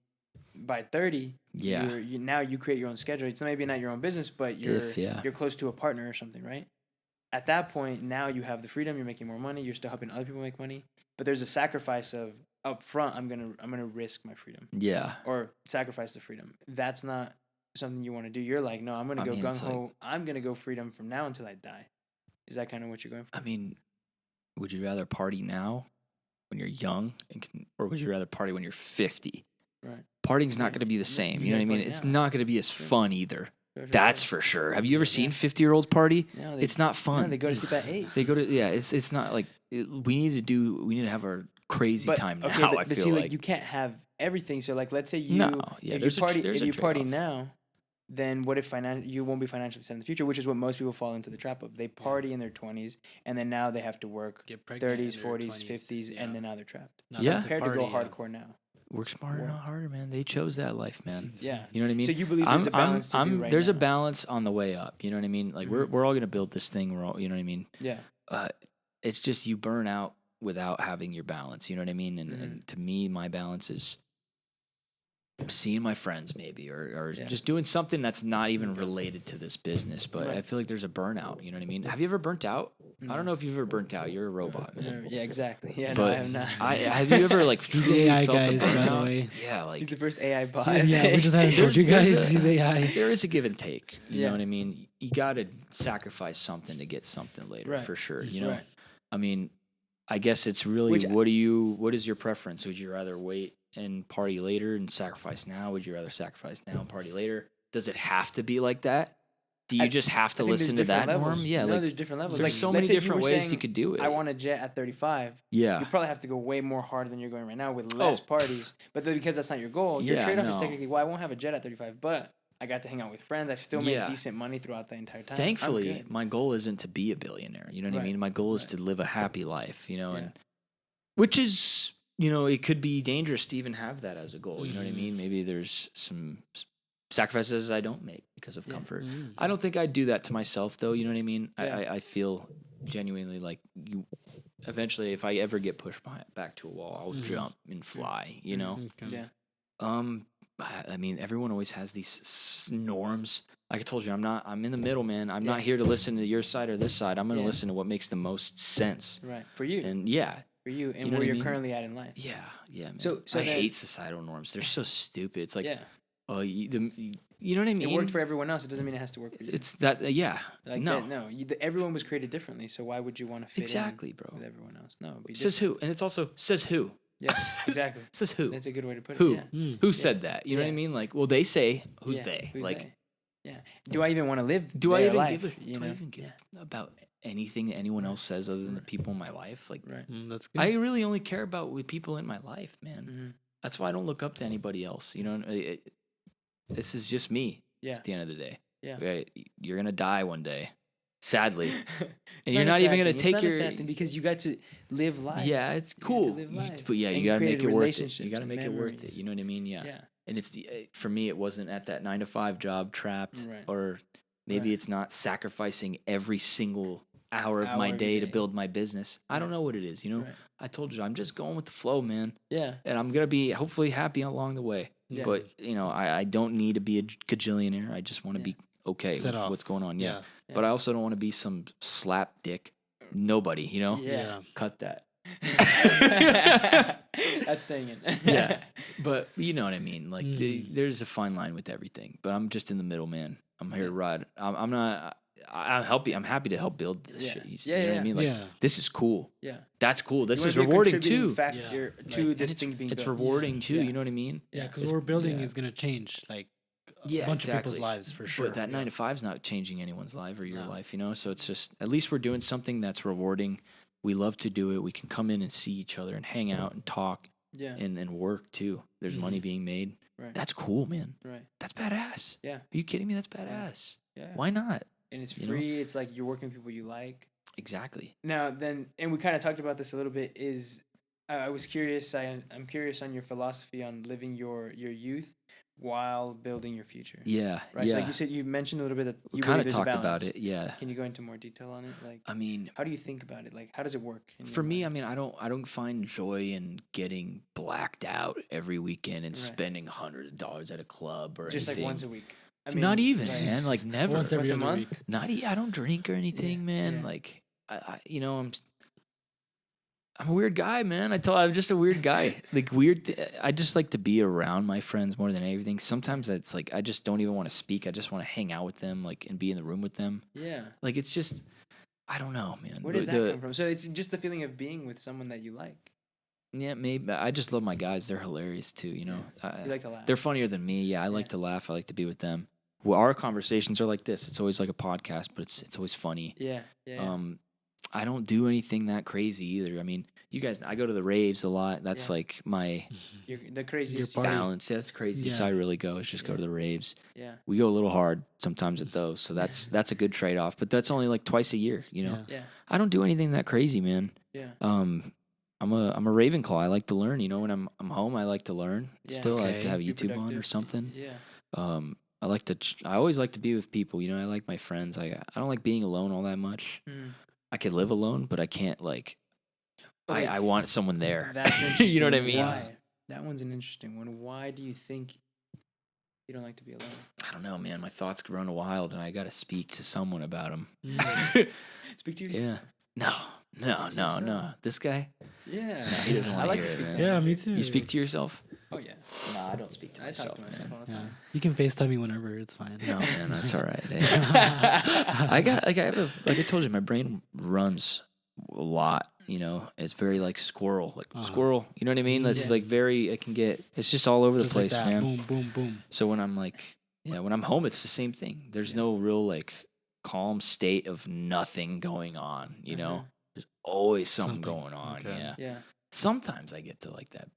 By 30, Yeah. now you create your own schedule. It's maybe not your own business, but Yeah. you're close to a partner or something, right? At that point, now you have the freedom. You're making more money. You're still helping other people make money. But there's a sacrifice of up front. I'm gonna risk my freedom Yeah. or sacrifice the freedom. That's not something you want to do. You're like, no, I'm gonna I go mean, gung it's ho. I'm gonna go freedom from now until I die. Is that kind of what you're going for? I mean, would you rather party now when you're young, or would you rather party when you're 50? Right. Partying's not Yeah. going to be the same. you You know what I gotta mean? party It's now. not going to be as fun either. Sure. That's for sure. Have you ever seen Yeah. 50-year-olds party? No, they, It's not no, fun. they go to sleep at 8. They go to It's not like we need to have our crazy time now. I but feel see, like you can't have everything. So like, let's say you No, yeah, if there's you a party there's if a you party trade-off. now, then what if you won't be financially set in the future, which is what most people fall into the trap of. They party in their 20s and then now they have to work Get pregnant 30s, in their 40s, 20s, 50s, yeah. and then now they're trapped. Not Yeah. to Compared to go party, hardcore now. work smarter, Work. not harder, man. They chose that life, man. Yeah. You know what I mean? So you believe there's a balance to do right there's a now. balance on the way up. You know what I mean? Like we're all gonna build this thing. We're all, you know what I mean? Yeah. It's just you burn out without having your balance. You know what I mean? And to me, my balance is seeing my friends maybe or Yeah. just doing something that's not even related to this business. But Right. I feel like there's a burnout. You know what I mean? Have you ever burnt out? I don't know if you've ever burnt out. You're a robot, man. Yeah, exactly. Yeah, no, But I have not. have you ever like He's truly AI, felt guys, a by the burnout? way. Yeah, like He's the first AI bot. Yeah, we just haven't told you guys. He's AI. there is a give and take. You Yeah. know what I mean? You got to sacrifice something to get something later, Right. for sure. You know, Right. I mean, I guess it's really Which- what is your preference? Would you rather wait and party later and sacrifice now? Would you rather sacrifice now and party later? Does it have to be like that? Do you just have to I think there's listen to different that levels. norm? Yeah, no, like there's different levels. there's Like, so let's many say you different were ways saying, you could do it. I want a jet at 35. Yeah. You probably have to go way more hard than you're going right now with less parties. But then because that's not your goal, your Yeah, trade-off is no. technically, well, I won't have a jet at 35, but I got to hang out with friends. I still make Yeah. decent money throughout the entire time. I'm Thankfully, good. my goal isn't to be a billionaire. You know what I Right. mean? My goal is Right. to live a happy life, you know, Yeah. and which is, you know, it could be dangerous to even have that as a goal. You know what I mean? Maybe there's some sacrifices I don't make because of Yeah. comfort. I don't think I'd do that to myself, though. You know what I mean? Yeah. I feel genuinely like you. Eventually, if I ever get pushed back to a wall, I'll jump and fly. You know. Okay. Yeah. I mean, everyone always has these norms. Like I told you, I'm in the middle, man. I'm not here to listen to your side or this side. I'm going to Yeah. listen to what makes the most sense. Right. For you. And yeah, for you. And know where what I you're mean? currently at in life. yeah, man. So I then- hate societal norms. They're so stupid. It's like, Yeah. oh, you know what I mean? It worked for everyone else. It doesn't mean it has to work for you. It's that, yeah. Like no, that, no. Everyone was created differently, so why would you want to fit exactly, in bro. with everyone else? No. Be Says who, and it's also says who. different. Yeah. Exactly. Says who. That's a good way to put it. Who? Yeah. Who said that? You know what I Yeah. mean? Like, well, they say, who's Yeah, they? who's Like, they? Yeah. Do I even want to live? do I their even life, give a, you do I know? even give about anything that anyone else says other than the people in my life? Like, Right. That's good. I really only care about with people in my life, man. Mhm. That's why I don't look up to anybody else. You know, this is just me Yeah. at the end of the day. Yeah. Right? You're gonna die one day, sadly. It's And you're a not sad even gonna thing. It's take not your. a sad thing because you got to live life. Yeah, it's You get to cool. live life. But yeah, And you gotta make create it worth it. relationships You gotta and make it worth it. memories. You know what I mean? Yeah. Yeah. And it's for me, it wasn't at that 9 to 5 job trapped, Right. or maybe Right. it's not sacrificing every single hour of my Hour every day to day. build my business. I don't Right. know what it is. You know, Right. I told you I'm just going with the flow, man, Yeah. and I'm gonna be hopefully happy along the way. Yeah. But you know, I don't need to be a gajillionaire. I just want to Yeah. be okay Set with off. what's going on. Yeah. Yeah. But I also don't want to be some slap dick nobody. You know, Yeah. cut that. That's staying in. Yeah, but you know what I mean. Like there's a fine line with everything. But I'm just in the middle, man. I'm here to ride. I'm not. I'm helping. I'm happy to help build this Yeah. shit. You Yeah, know what yeah. I mean? Like Yeah. this is cool. Yeah. That's cool. This You is wanna be a rewarding contributing too. factor Yeah. to Like, this and thing being it's built. rewarding too. Yeah. You know what I mean? Yeah, Yeah. because what we're building yeah. is gonna change like a Yeah, bunch of exactly. people's lives for sure. But that Yeah. 9 to 5 is not changing anyone's life or your No. life, you know? So it's just, at least we're doing something that's rewarding. We love to do it. We can come in and see each other and hang out and talk Yeah. and work too. There's money being made. Right. That's cool, man. Right. That's badass. Yeah. Are you kidding me? That's badass. Yeah. Why not? And it's You know? free. It's like you're working with people you like. Exactly. Now then, and we kind of talked about this a little bit. Is I was curious. I'm curious on your philosophy on living your youth while building your future. Yeah. Right. Yeah. So like you said, you mentioned a little bit that we you kind believe of there's a talked about balance. it. Yeah. Can you go into more detail on it? Like, I mean, how do you think about it? Like, how does it work? in for your me, I mind? mean, I don't find joy in getting blacked out every weekend and Right. spending $100 at a club or just anything. like once a week. I Not even, like, man. Like never. Once every Once a other month? week. Not I don't drink or anything, man. yeah. Like you know, I'm a weird guy, man. I'm just a weird guy. Like I just like to be around my friends more than anything. Sometimes it's like I just don't even want to speak. I just want to hang out with them, like, and be in the room with them. Yeah. Like it's just, I don't know, man. Where does that come from? So it's just the feeling of being with someone that you like. Yeah, maybe. I just love my guys. They're hilarious too. You know, You like to laugh. they're funnier than me. Yeah, I like to laugh. I like to be with them. Well, our conversations are like this. It's always like a podcast, but it's always funny. Yeah. Yeah. I don't do anything that crazy either. I mean, you guys, I go to the raves a lot. That's Yeah. like my You're the craziest. party. balance. That's crazy. Yeah. So I really go is just go Yeah. to the raves. Yeah. We go a little hard sometimes at those. So that's a good trade off. But that's only like twice a year, you know. Yeah. Yeah. I don't do anything that crazy, man. Yeah. I'm a Ravenclaw. I like to learn, you know, when I'm home I like to learn. Yeah. Still I like to Okay. have Be YouTube on or productive. something. Yeah. I like to I always like to be with people, you know. I like my friends. I don't like being alone all that much. Mm. I could live alone, but I can't like Okay. I want someone there. That's interesting. You know what I mean? Why? That one's an interesting one. Why do you think you don't like to be alone? I don't know, man. My thoughts run wild, and I got to speak to someone about them. Speak to yourself. Yeah. No. yourself. This guy. Yeah. he doesn't I wanna like hear to it, speak man. to Yeah, me too. You speak to yourself? Oh yeah. No, I don't speak to I myself, talk to myself man. all the Yeah. time. You can FaceTime me whenever. It's fine. No, man, that's all right. I like I told you, my brain runs a lot. You know, it's very like squirrel, squirrel. You know what I mean? It's Yeah. like very. It can get. It's just all over the Just place, like that. man. Boom, boom, boom. So when I'm like, when I'm home, it's the same thing. There's no real like calm state of nothing going on. You know, there's always something going on. Okay. Yeah. Yeah. Sometimes I get to like that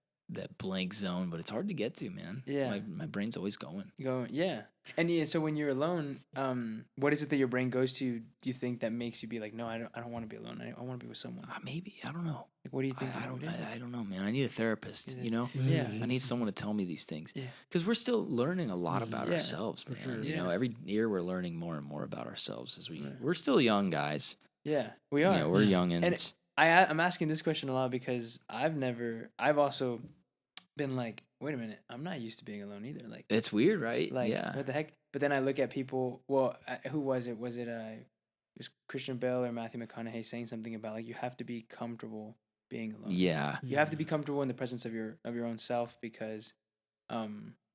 blank zone, but it's hard to get to, man. Yeah. My brain's always going. Yeah. And yeah, so when you're alone, what is it that your brain goes to? Do you think that makes you be like, no, I don't want to be alone. I want to be with someone. Maybe I don't know. Like, what do you think? I don't. What is it? I don't know, man. I need a therapist. Is it- You know. Yeah. I need someone to tell me these things. Yeah. Because we're still learning a lot about Yeah, ourselves, man. sure. You Yeah. know, every year we're learning more and more about ourselves as Right. we're still young guys. Yeah, we are. You know, we're young and, And it's, I'm asking this question a lot because I've also been like, wait a minute, I'm not used to being alone either. Like, it's weird, right? like yeah. what the heck? But then I look at people. Well, who was it? Was it Christian Bale or Matthew McConaughey saying something about like you have to be comfortable being alone. Yeah. You have to be comfortable in the presence of your own self because,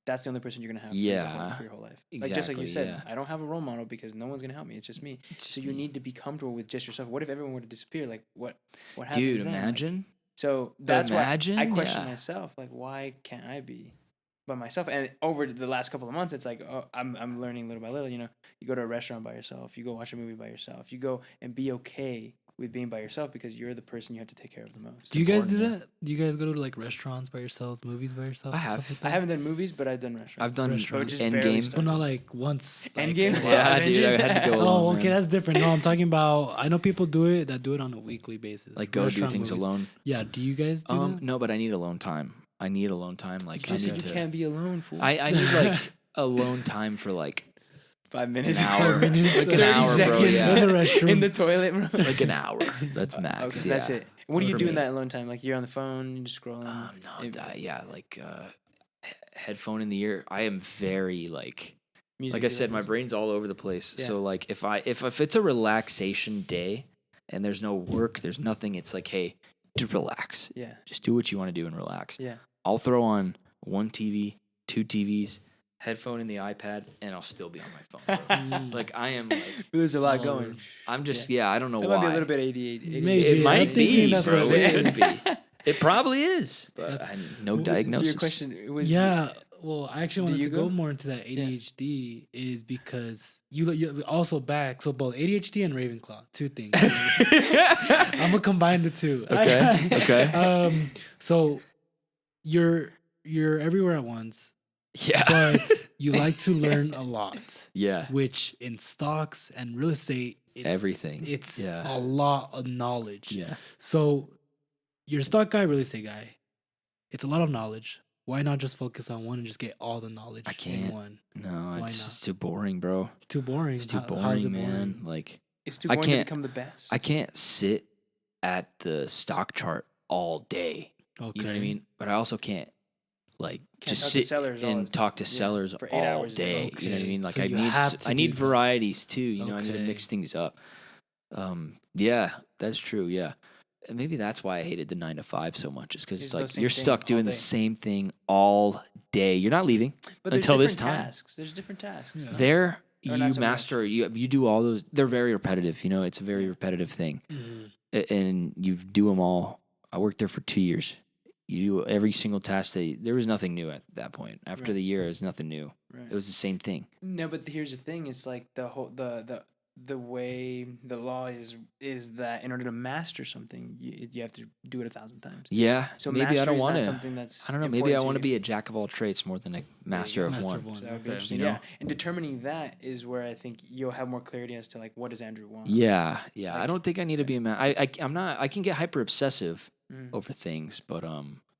that's the only person you're gonna have for your whole life. Like just like you Exactly, said, yeah. I don't have a role model because no one's gonna help me. It's just me. It's So just you me. need to be comfortable with just yourself. What if everyone were to disappear? Like what happens? Dude, then? Like, imagine. so that's why Imagine, I question yeah. myself. Like, why can't I be by myself? And over the last couple of months, it's like, oh, I'm learning little by little. You know, you go to a restaurant by yourself. You go watch a movie by yourself. You go and be okay with being by yourself because you're the person you have to take care of the most. Do you guys do important, that? Do you guys go to like restaurants by yourselves, movies by yourself? I stuff have. like I that? haven't done movies, but I've done restaurants. I've done Restaurant. Just barely Endgame. started. But not like once. like, Endgame? wow. Yeah, dude, I Avengers? had to go Oh, alone, okay, man. that's different. No, I'm talking about. I know people do it that do it on a weekly basis. Like go do Restaurant things movies. alone. Yeah. Do you guys do that? No, but I need alone time. I need alone time. Like You just I said need you to. can't be alone, fool. I need like alone time for like 5 minutes. an hour. 5 minutes, Like an 30 hour, bro. seconds Yeah. in the restroom. in the toilet, bro. Like an hour. That's max. Okay, yeah. that's it. What do you For do in me. that alone time? Like you're on the phone, you're just scrolling. No, yeah, like headphone in the ear. I am very like Music I said, my related. brain's all over the place. Yeah. So like if it's a relaxation day and there's no work, there's nothing. It's like, hey, to relax. Yeah. Just do what you want to do and relax. Yeah. I'll throw on one TV, two TVs, headphone in the iPad, and I'll still be on my phone, bro. Like I am like There's a lot Oh, going. I'm just I don't know That why. might be a little bit ADHD. Maybe. It I'm might thinking be, that's bro. what It it could is. be. It probably is, but That's- no So diagnosis. your question was Yeah. Well, I actually Do wanted you to go go? more into that ADHD is because you also back so both ADHD and Ravenclaw, two things. I'm gonna combine the two. Okay, okay. So you're everywhere at once, Yeah. but you like to learn a lot, Yeah. which in stocks and real estate, Everything. It's Yeah. a lot of knowledge. Yeah. So you're a stock guy, real estate guy. It's a lot of knowledge. Why not just focus on one and just get all the knowledge I in can't. one? No, Why it's not? just too boring, bro. Too boring. It's too How's boring, it man. Like it's too I boring to can't- become the best. I can't sit at the stock chart all day. Okay. You know what I mean? But I also can't like Can't just talk to sit sellers all and the- talk to yeah, sellers for 8 all hours a day. day. You know what I Okay. mean? Like So I you need have to I need do that. varieties too. You know, I need to Okay. mix things up. Yeah, that's true. Yeah. And maybe that's why I hated the 9 to 5 so much. Is because It's it's the like same you're thing stuck all doing the day. same thing all day. You're not leaving But there's until this different time. tasks. There's different tasks. Yeah. There, Or you not so much. master. You do all those. They're very repetitive. You know, it's a very repetitive thing, Mhm. and you do them all. I worked there for 2 years. You do every single task. There was nothing new at that point. After Right. the year, it was nothing new. Right. It was the same thing. No, but here's the thing: it's like the whole the way the law is that in order to master something, you have to do it 1,000 times. Yeah. So maybe I mastery don't is not want to. something that's I don't know. Maybe I important want to you. be a jack of all trades more than a master go. of Master one. of one. So that would be Okay. interesting. You know? Yeah, and determining that is where I think you'll have more clarity as to like what does Andrew want. Yeah, yeah. I Like- don't think I need to be a man. I'm not. I can get hyper obsessive Mm. over things, but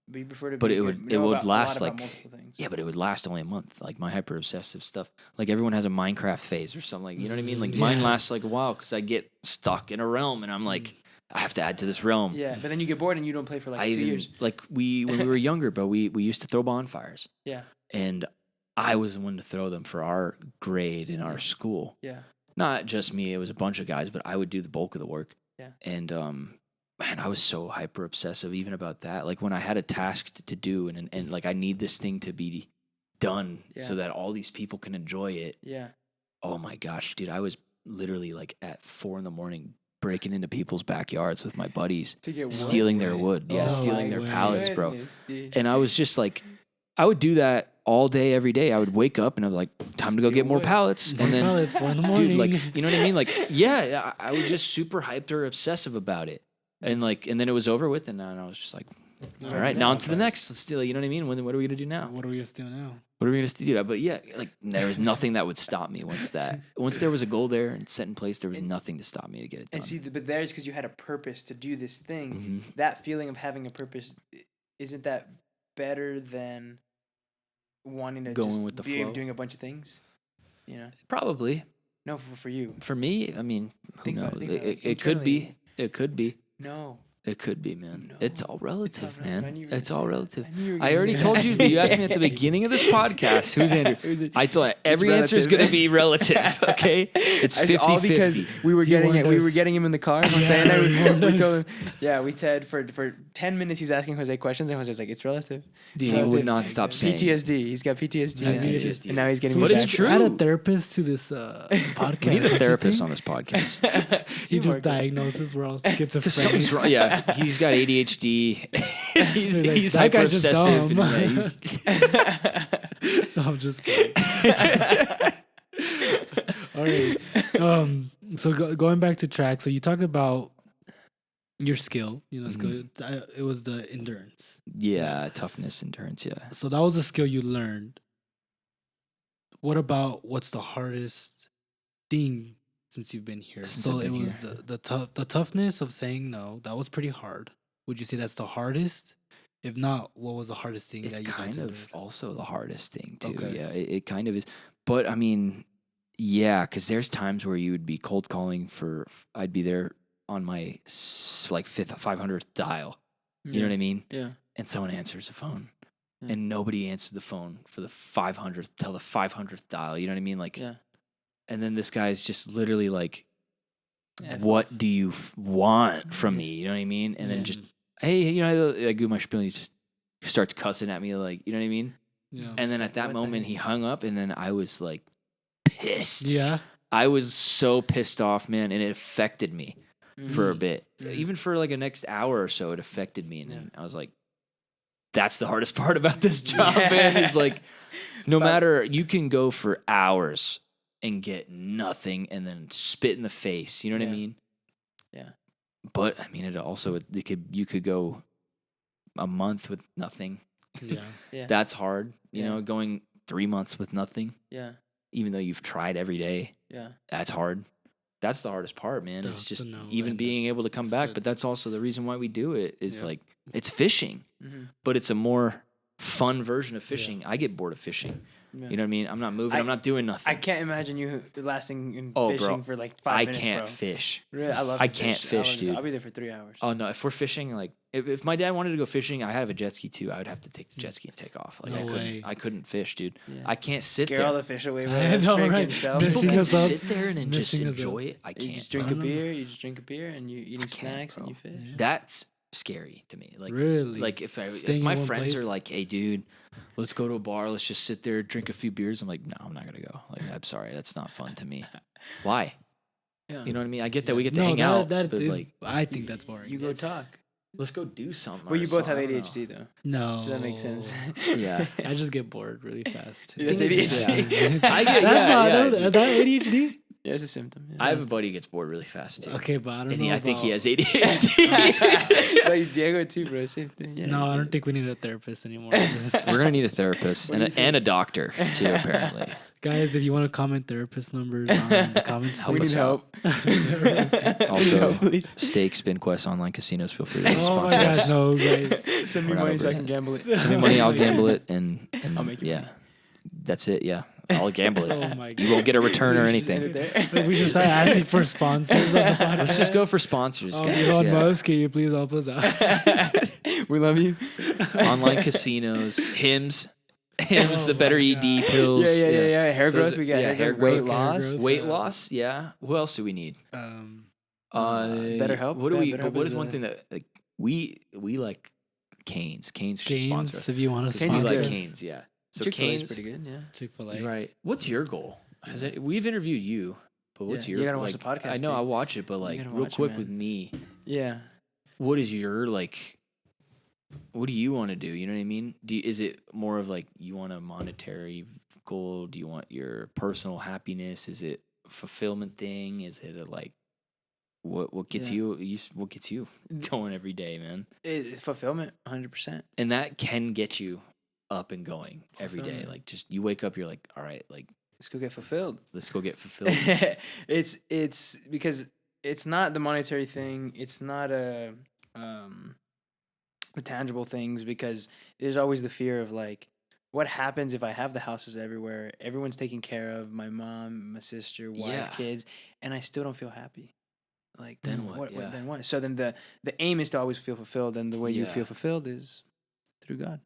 But you prefer to But be it good- would- know it would about- a last, lot about like- multiple things. yeah, but it would last only a month. Like my hyper obsessive stuff. Like everyone has a Minecraft phase or something. Like you know what I mean? Like mine Yeah. lasts like a while because I get stuck in a realm and I'm like, I have to add to this realm. Yeah, but then you get bored and you don't play for like I 2 even years. like when we were younger, bro. We used to throw bonfires, Yeah, and I was the one to throw them for our grade in our Yeah. school. yeah, Not just me; it was a bunch of guys, but I would do the bulk of the work. Yeah. And man, I was so hyper obsessive even about that. Like when I had a task to do, and like I need this thing to be done so Yeah. that all these people can enjoy it. yeah. Oh my gosh, dude! I was literally like at 4 a.m. breaking into people's backyards with my buddies, To get stealing their way. wood. Yeah, Oh stealing my their pallets, bro. goodness, dude. And I was just like, I would do that all day, every day. I would wake up and I was like, time to go Steal get more wood. pallets. And then, Well, it's 4 in the morning. dude, like, you know what I mean? Like, yeah, I was just super hyped or obsessive about it. And like, and then it was over with. And then I was just like, all right, now on to the next. Let's steal it. You know what I mean? What are we going to do now? What are we gonna steal now? What are we going to do? But yeah, like, there was nothing that would stop me once there was a goal there and set in place, there was nothing to stop me to get it done. And see, but there's because you had a purpose to do this thing. Mhm. That feeling of having a purpose, isn't that better than wanting to Going just with the be flow? doing a bunch of things? You know, Probably. no, for you, For me, I mean, who Think about knows? it, think about it. It could be. Internally. It could be. no. It could be, man. No. It's all relative, It's all relative. I man. knew you were It's gonna all say that. relative. I knew you were I gonna already say told that. you. You asked me at the beginning of this podcast. Who's Andrew? I told you every answer is relative. going to be relative. Okay, it's I said all because 50-50. we were getting warned we were us. getting him in the car. Yeah, you warned we us. told him, yeah, we said for 10 minutes he's asking Jose questions, and Jose's like, it's relative. Dude, he relative. would not stop saying. PTSD. He's got PTSD, Yeah, now. PTSD. and now he's getting. But me it's back. true. Add a therapist to this podcast. We need a don't you therapist think? on this podcast. He just Teamwork. diagnoses we're all Because schizophrenic. something's wrong. Yeah, he's got ADHD. he's Like, he's that hyper guy's just obsessive. dumb. Yeah, No, I'm just kidding. All right. So going back to track, so you talked about your skill. You know, it was the endurance. yeah, toughness, endurance. Yeah. So that was a skill you learned. What about what's the hardest thing since you've been here? Since So I've it been was the toughness of saying no. That was pretty hard. Would you say that's the hardest? If not, what was the hardest thing It's that you had kind to of endure? also the hardest thing too. Okay. Yeah, it kind of is. But I mean, yeah, because there's times where you would be cold calling I'd be there on my like 500th dial. You know what I mean? Yeah. And someone answers the phone, Yeah. and nobody answered the phone for the 500th till the 500th dial. You know what I mean? Like, Yeah. and then this guy's just literally like, F "What off. do you want from me?" You know what I mean? And Yeah. then just hey, you know, I do my spiel. And he starts cussing at me, like, you know what I mean? Yeah. And then like, at that what the moment, heck? he hung up, and then I was like pissed. Yeah. I was so pissed off, man, and it affected me for a bit. Even for like a next hour or so, it affected me, and then I was like, "That's the hardest part about this job, man." Is like, no matter, you can go for hours and get nothing, and then spit in the face. You know what I Yeah. mean? Yeah. But I mean, you could go a month with nothing. Yeah. Yeah. That's hard. You Yeah. know, going 3 months with nothing, Yeah. even though you've tried every day. Yeah. That's hard. That's the hardest part, man. The- It's just the no even and being able to come back. But splits. that's also the reason why we do it is Yeah. like it's fishing, but it's a more fun version of fishing. I get bored of fishing. Yeah. You know what I mean? I'm not moving. I'm not doing nothing. I can't imagine you lasting in Oh, fishing bro. for like 5 I minutes, can't bro. fish. Really, I love. I to can't fish, fish, dude. I'll be there for 3 hours. Oh no! If we're fishing, like if my dad wanted to go fishing, I have a jet ski too. I would have to take the jet ski and take off. Like No way. I couldn't fish, dude. Yeah. I can't sit Scare there. all the fish away. Bro. I That's know, freaking right? selfish. Missing People us can up. sit there and just Missing us up. enjoy it. I You can't. just drink I a don't know. beer. You just drink a beer and you eating snacks and bro. you fish. That's scary to me. Like Really? Like if Staying my in one friends place? are like, "Hey, dude, let's go to a bar. Let's just sit there, drink a few beers." I'm like, "No, I'm not gonna go. Like, I'm sorry, that's not fun to me. Why? Yeah. You know what I mean? I get that we get to No, hang that, out, that but is- like, I think that's boring. You go It's- talk. let's go do something. But or you both have something. I don't ADHD though, No. so that makes sense. Yeah. I just get bored really fast. Too. That's Thing is, ADHD. I get, That's not yeah, is that ADHD. Yeah, it's a symptom. Yeah. I have a buddy who gets bored really fast too. Okay, but I don't And know. I think he about- has ADHD. like Diego too, bro. Same thing. Yeah. No, I don't think we need a therapist anymore. We're gonna need a therapist and a doctor too, apparently. Guys, if you want to comment therapist numbers on the comments, Help We please. need us help. out. Also, help, please. Steak, Spin Quest, online casinos. Feel free to Oh my sponsor us. gosh, no, guys. Send me We're not money so I over can it. gamble it. Send me money, I'll gamble it, and I'll make you yeah, money. that's it. Yeah, I'll gamble it. Oh my You won't get a return or We should just anything. end it there. Like, we should start asking for sponsors on the podcast. Let's just go for sponsors, Oh, guys. Elon yeah. Musk, can you please help us out? We love you. Online casinos, Hims, Oh the better my ED God. pills. Yeah. Hair Those growth. are- We got yeah, hair hair growth. Weight growth, loss. growth. Weight Yeah. loss, yeah. Who else do we need? BetterHelp? What do Yeah, we? BetterHelp But what is is one a- thing that like we like? Canes. Canes should sponsor Canes, us. if you want to Cane's We is sponsor like good. Canes, yeah. So Chick-fil-A is Canes, pretty good. Yeah. Chick-fil-A. right? What's your goal? We've interviewed you, but what's Yeah, your? you gotta watch like, the podcast, I know dude. I watch it, but like gotta real watch it, quick man. with me, Yeah. what is your like? What do you want to do? You know what I mean? Is it more of like you want a monetary goal? Do you want your personal happiness? Is it a fulfillment thing? Is it a like what gets Yeah. what gets you going every day, man? Fulfillment, 100%. And that can get you up and going every day. Fulfillment. Like just you wake up, you're like, all right, like Let's go get fulfilled. let's go get fulfilled. It's because it's not the monetary thing. It's not the tangible things, because there's always the fear of like, what happens if I have the houses everywhere, everyone's taken care of, my mom, my sister, wife, Yeah. kids, and I still don't feel happy. Like Then what? Yeah. Then what? So then the aim is to always feel fulfilled, and the way you Yeah. feel fulfilled is through God.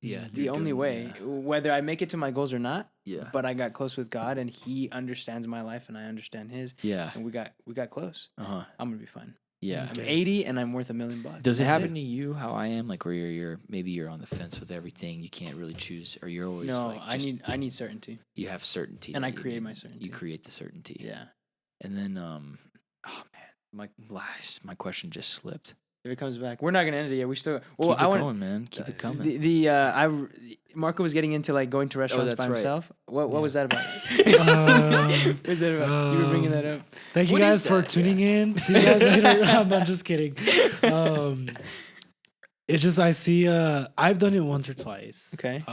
Yeah, The you're only doing- way, yeah. whether I make it to my goals or not, Yeah. but I got close with God, and He understands my life, and I understand His, Yeah. and we got close. Uh-huh. I'm gonna be fine. Yeah. I'm 80, and I'm worth $1 million. Does it That's happen to you how I am? Like where you're maybe you're on the fence with everything. You can't really choose, or you're always No, like I need certainty, you have certainty, and that I you create need. my certainty. You create the certainty. Yeah. And then oh man, my question just slipped. If it comes back, we're not gonna end it yet. We still. Well, Keep it I want going, man. Keep it coming. Marco was getting into like going to restaurants that's by right. himself. What Yeah. was that about? Um, What was that about? You were bringing that up. Thank you What guys is for that? tuning in. See you guys later. I'm just kidding. It's just I see. I've done it once or twice. Okay.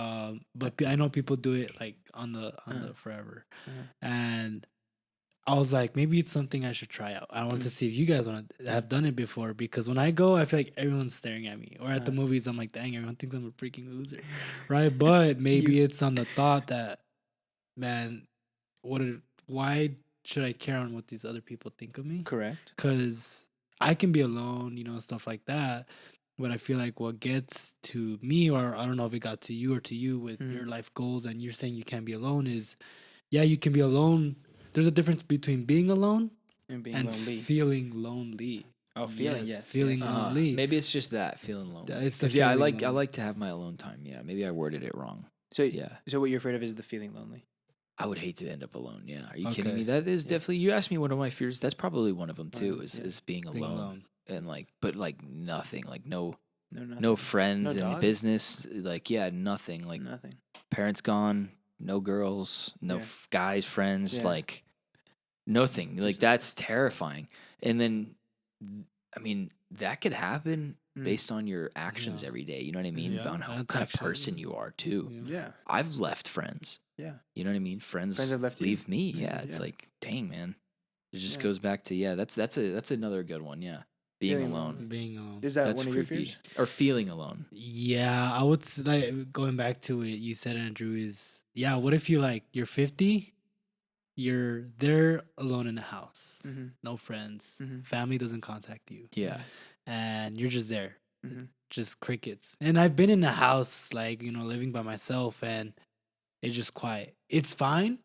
But I know people do it like on the forever, and I was like, maybe it's something I should try out. I want to see if you guys want to have done it before, because when I go, I feel like everyone's staring at me. Or at the movies, I'm like, dang, everyone thinks I'm a freaking loser, right? But maybe it's on the thought that, man, why should I care on what these other people think of me? Correct. Because I can be alone, stuff like that. But I feel like what gets to me, or I don't know if it got to you or to you with your life goals, and you're saying you can't be alone, is, yeah, you can be alone. There's a difference between being alone And being and lonely. feeling lonely. Oh, feeling, yes. feeling yes. lonely. Maybe it's just that feeling lonely. It's the 'Cause, yeah, I feeling like lonely. to have my alone time. Yeah, maybe I worded it wrong. So Yeah, so what you're afraid of is the feeling lonely. I would hate to end up alone. Yeah, are you kidding Okay. me? That is Yeah. definitely. You asked me one of my fears. That's probably one of them too. Right, Is yeah. is being Being alone. alone. And like, but like nothing, like no No, friends No and dog? business, like yeah, nothing. Like nothing. parents gone, no girls, no Yeah. guys, friends, Yeah. like nothing. Like Just- that's terrifying. And then, I mean, that could happen Mm. based on your actions Yeah. every day. You know what I mean? Yeah, On how that's kind of actually- person you are too. Yeah. Yeah. I've left friends. Yeah. You know what I mean? Friends have left you? leave me. Mhm, Yeah, it's yeah. like, dang man, it just Yeah. goes back to that's another good one. Yeah, being Feeling alone. lonely. Being alone. Is that That's one of your creepy. fears? Or feeling alone. Yeah, I would say, like, going back to it, you said, Andrew, is what if you like you're 50, you're there alone in the house, Mm-hmm. no friends, Mhm. family doesn't contact you, Yeah. and you're just there, Mhm. just crickets. And I've been in the house, like, living by myself, and it's just quiet. It's fine,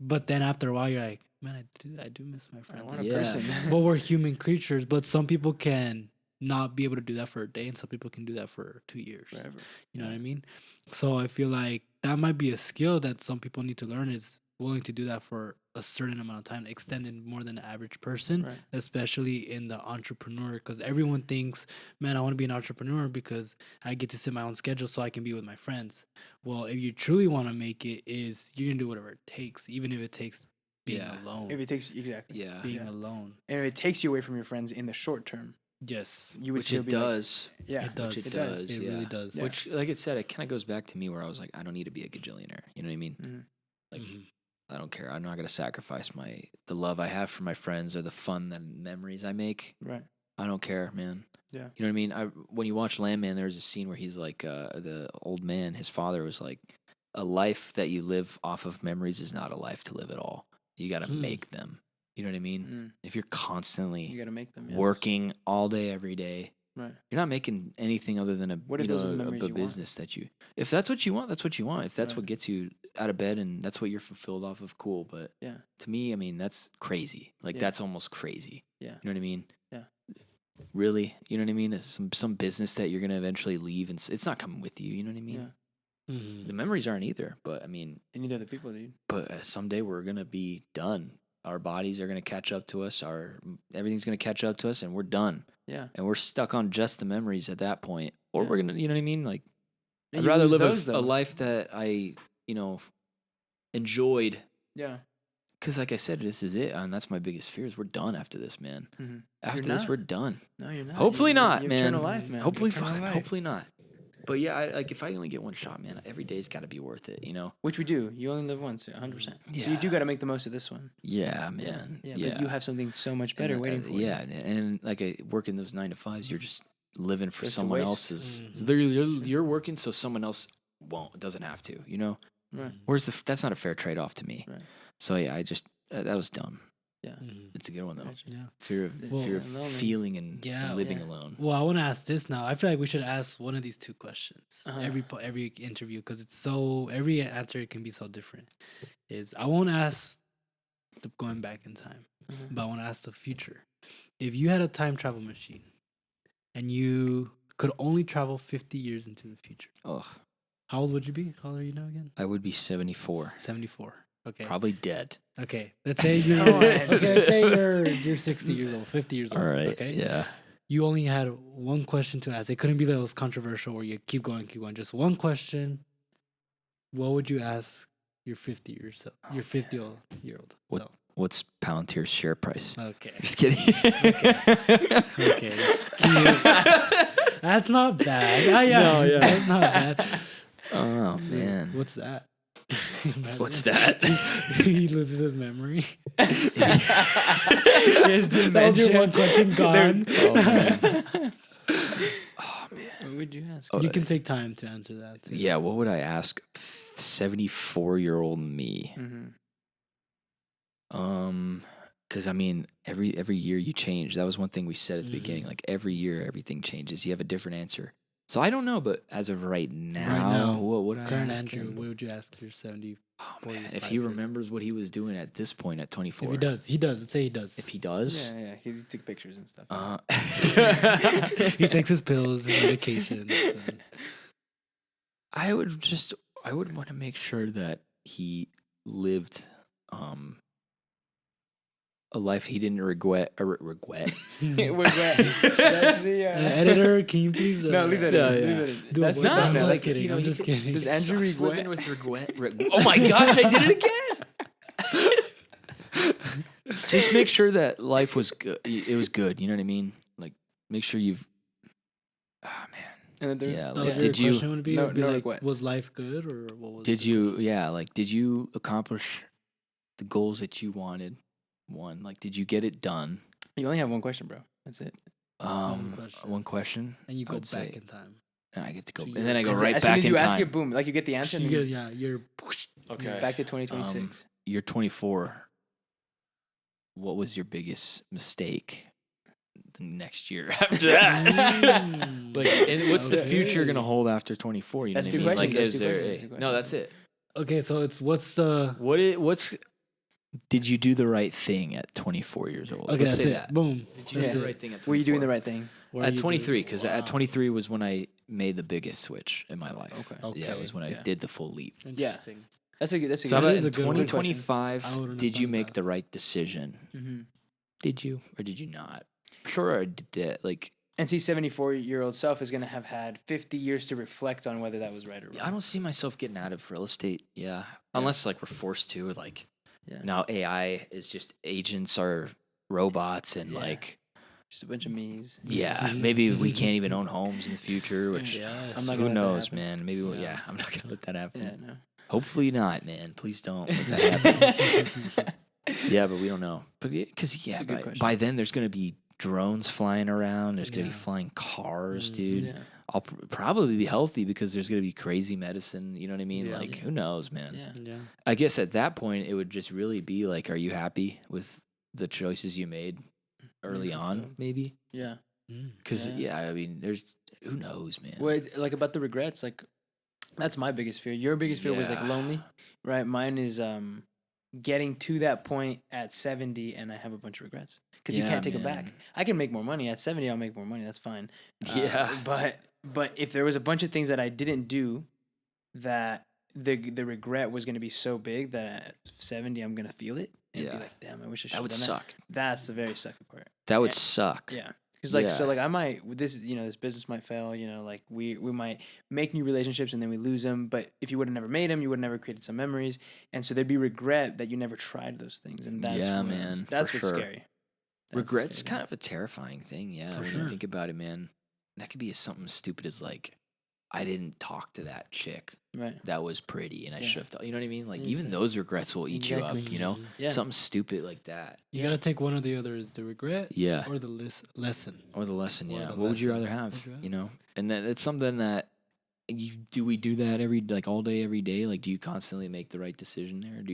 but then after a while, you're like, man, I do miss my I friends. want a Yeah. person. But we're human creatures. But some people can not be able to do that for a day, and some people can do that for 2 years. Forever. You know what I mean? So I feel like that might be a skill that some people need to learn, is willing to do that for a certain amount of time, extended more than the average person, Right. especially in the entrepreneur. Because everyone thinks, man, I want to be an entrepreneur because I get to set my own schedule so I can be with my friends. Well, if you truly want to make it, is you're going to do whatever it takes, even if it takes being Yeah. alone. If it takes exactly. Yeah. Being Yeah. alone. And if it takes you away from your friends in the short term, Yes. you would Which still it be like, does. yeah, It does. Which it It does. does. It yeah. really does. Yeah. Which, like it said, it kind of goes back to me where I was like, I don't need to be a gajillionaire. You know what I mean? Mhm. Like, Mhm. I don't care. I'm not gonna sacrifice the love I have for my friends or the fun and memories I make. Right. I don't care, man. Yeah. You know what I mean? When you watch Landman, there's a scene where he's like, the old man, his father was like, a life that you live off of memories is not a life to live at all. You got to Hmm. make them. You know what I mean? Mm. If you're constantly You got to make them. Yes. working all day, every day, Right. you're not making anything other than What if those are the memories a you want? business that you. If that's what you want, that's what you want. If that's Right. what gets you out of bed and that's what you're fulfilled off of, cool. But Yeah. to me, I mean, that's crazy. Like Yeah. that's almost crazy. Yeah. You know what I mean? Yeah. Really, you know what I mean? It's some business that you're gonna eventually leave, and it's not coming with you. You know what I mean? Yeah. Mhm. The memories aren't either. But I mean, You need other people, dude. but someday we're gonna be done. Our bodies are gonna catch up to us. Everything's gonna catch up to us, and we're done. Yeah. And we're stuck on just the memories at that point, or Yeah. we're gonna, you know what I mean? Like, And I'd you rather lose live those, a though. life that I, enjoyed. Yeah. Because, like I said, this is it, and that's my biggest fear. Is we're done after this, man. Mhm. After You're this, not. we're done. No, you're not. Hopefully You- not, you man. Eternal life, man. Hopefully, Eternal fucking, life. hopefully not. But yeah, like if I only get one shot, man, every day's got to be worth it. You know? Which we do. You only live once, 100%. So you do Yeah. got to make the most of this one. Yeah, man. Yeah. But you have something so much better And, waiting for you. Yeah, and like I work in those 9 to 5s, you're just living for Just a someone waste. else's. Mhm. You're working so someone else doesn't have to. You know? Right. Where's that's not a fair trade off to me. Right. So yeah, I just that was dumb. Yeah. Mhm. It's a good one though. Gotcha. Yeah. Fear of Well, fear of lonely. feeling and Yeah, living yeah. alone. Well, I want to ask this now. I feel like we should ask one of these two questions Uh-huh. every interview, because it's so every answer can be so different. Is I won't ask going back in time, Uh-huh. but I want to ask the future. If you had a time travel machine and you could only travel 50 years into the future, Ugh, how old would you be? How old are you now again? I would be 74, 74. Okay. probably dead. Okay. Let's say you're All right. okay. Let's say you're 60 years old, 50 years old. All right. Okay. Yeah. You only had one question to ask. It couldn't be that it was controversial where you keep going. Just one question. What would you ask your 50-year-old What- self? What's Palantir's share price? Okay. Just kidding. Okay. That's not bad. Yeah. No, yeah. That's not bad. Oh man. What's that? What's that? He loses his memory. His That was your one question gone. Oh man. Oh man. What would you ask? Oh, You can take time to answer that too. Yeah. What would I ask 74-year-old me? Mm-hmm. Because I mean, every year you change. That was one thing we said at the beginning. Like every year, everything changes. You have a different answer. So I don't know, but as of right now, now, what would I Current ask Andrew, him? what would you ask your 70? Oh 40, man, if 5 he years? remembers what he was doing at this point at 24. If he does. Let's say he does. If he does, Yeah. He took pictures and stuff. He takes his pills, his medications. And I would want to make sure that he lived a life he didn't regret. Regret. We're glad. That's the. editor, can you please? No, leave that Yeah, in. yeah. Leave that in. Do That's it. not. I'm No, just like, kidding. I'm just kidding. Does It Andrew sucks regret? living with regret? Oh my gosh, I did it again. Just make sure that life was good. It was good. You know what I mean? Like, make sure you've. Oh man. And then there's, Yeah, So like, your did you- question would be, No- would be no like, regrets. was life good or what was? Did the you? question? Yeah. Like, did you accomplish the goals that you wanted? One. Like, did you get it done? You only have one question, bro. That's it. question. One question. And you I go would back say- in time. And I get to go, So and then I go That's it. right as back soon as in you time. ask it, boom, like you get the answer. And You then get, yeah, you're back to 2026. You're 24. What was your biggest mistake the next year after that? Like, and what's the future Okay. gonna hold after 24? You know That's what I two mean? questions, Like, that's is two there? questions, that's two No, that's it. Okay, so it's what's the? What's? Did you do the right thing at 24 years old? Okay, Let's that's say it. that. Boom. Did you That's do the it. right thing at 24? Were you doing the right thing? Where At you 23, do- because Wow. at 23 was when I made the biggest switch in my life. Okay. Yeah, it was when I yeah. did the full leap. Interesting. That's a good. So how That about is in a good one. 2025, I wouldn't have did you thought make that. the right decision? Mm-hmm. Did you or did you not? Sure, I did. Like, And see, 74-year-old self is gonna have had 50 years to reflect on whether that was right or wrong. I don't see myself getting out of real estate. Yeah, unless like we're forced to. Like, Yeah. now AI is just agents are robots and Yeah. like, Just a bunch of me's. yeah, maybe we can't even own homes in the future. Which Yes. I'm not who gonna let that knows, happen. man? Maybe we'll, Yeah. yeah, I'm not gonna let that happen. Yeah, no. Hopefully not, man. Please don't let that happen. Yeah, but we don't know. But because It's a good question. by then there's gonna be drones flying around. There's gonna be Yeah. flying cars, dude. Yeah. I'll probably be healthy because there's gonna be crazy medicine. You know what I mean? Yeah. Like, Yeah. who knows, man? Yeah. Yeah. I guess at that point it would just really be like, are you happy with the choices you made early on? fulfilled. Maybe Yeah. because Yeah. I mean, there's who knows, man. Well, like about the regrets, like that's my biggest fear. Your biggest fear was like Yeah. lonely, right? Mine is getting to that point at 70 and I have a bunch of regrets because you Yeah, can't take it back. man. I can make more money at 70. I'll make more money. That's fine. Yeah. But if there was a bunch of things that I didn't do, that the regret was going to be so big that at 70 I'm going to feel it and be Yeah. like, damn, I wish I should That have would done suck. that. That's the very sucky part. That would Yeah. suck. Yeah. Because like so Yeah. like I might this this business might fail, like we might make new relationships and then we lose them, but if you would have never made them, you would have never created some memories, and so there'd be regret that you never tried those things, and that's Yeah, when- man, that's for what's sure. scary. That's what's Regret's scary. kind of a terrifying thing. Yeah, For when sure. you think about it, man, that could be something stupid as like, I didn't talk to that chick right. that was pretty, and I Yeah. should have. You know what I mean? Like, It's even a- those regrets will eat you Exactly. up. You know, Mhm. Yeah. something stupid like that. You gotta take one or the other. Is the regret Yeah, or the lesson? or the lesson. Or Yeah, the what would you lesson. rather have? Would you rather- You know, and then it's something that we do that all day, every day? Like, do you constantly make the right decision there? Or do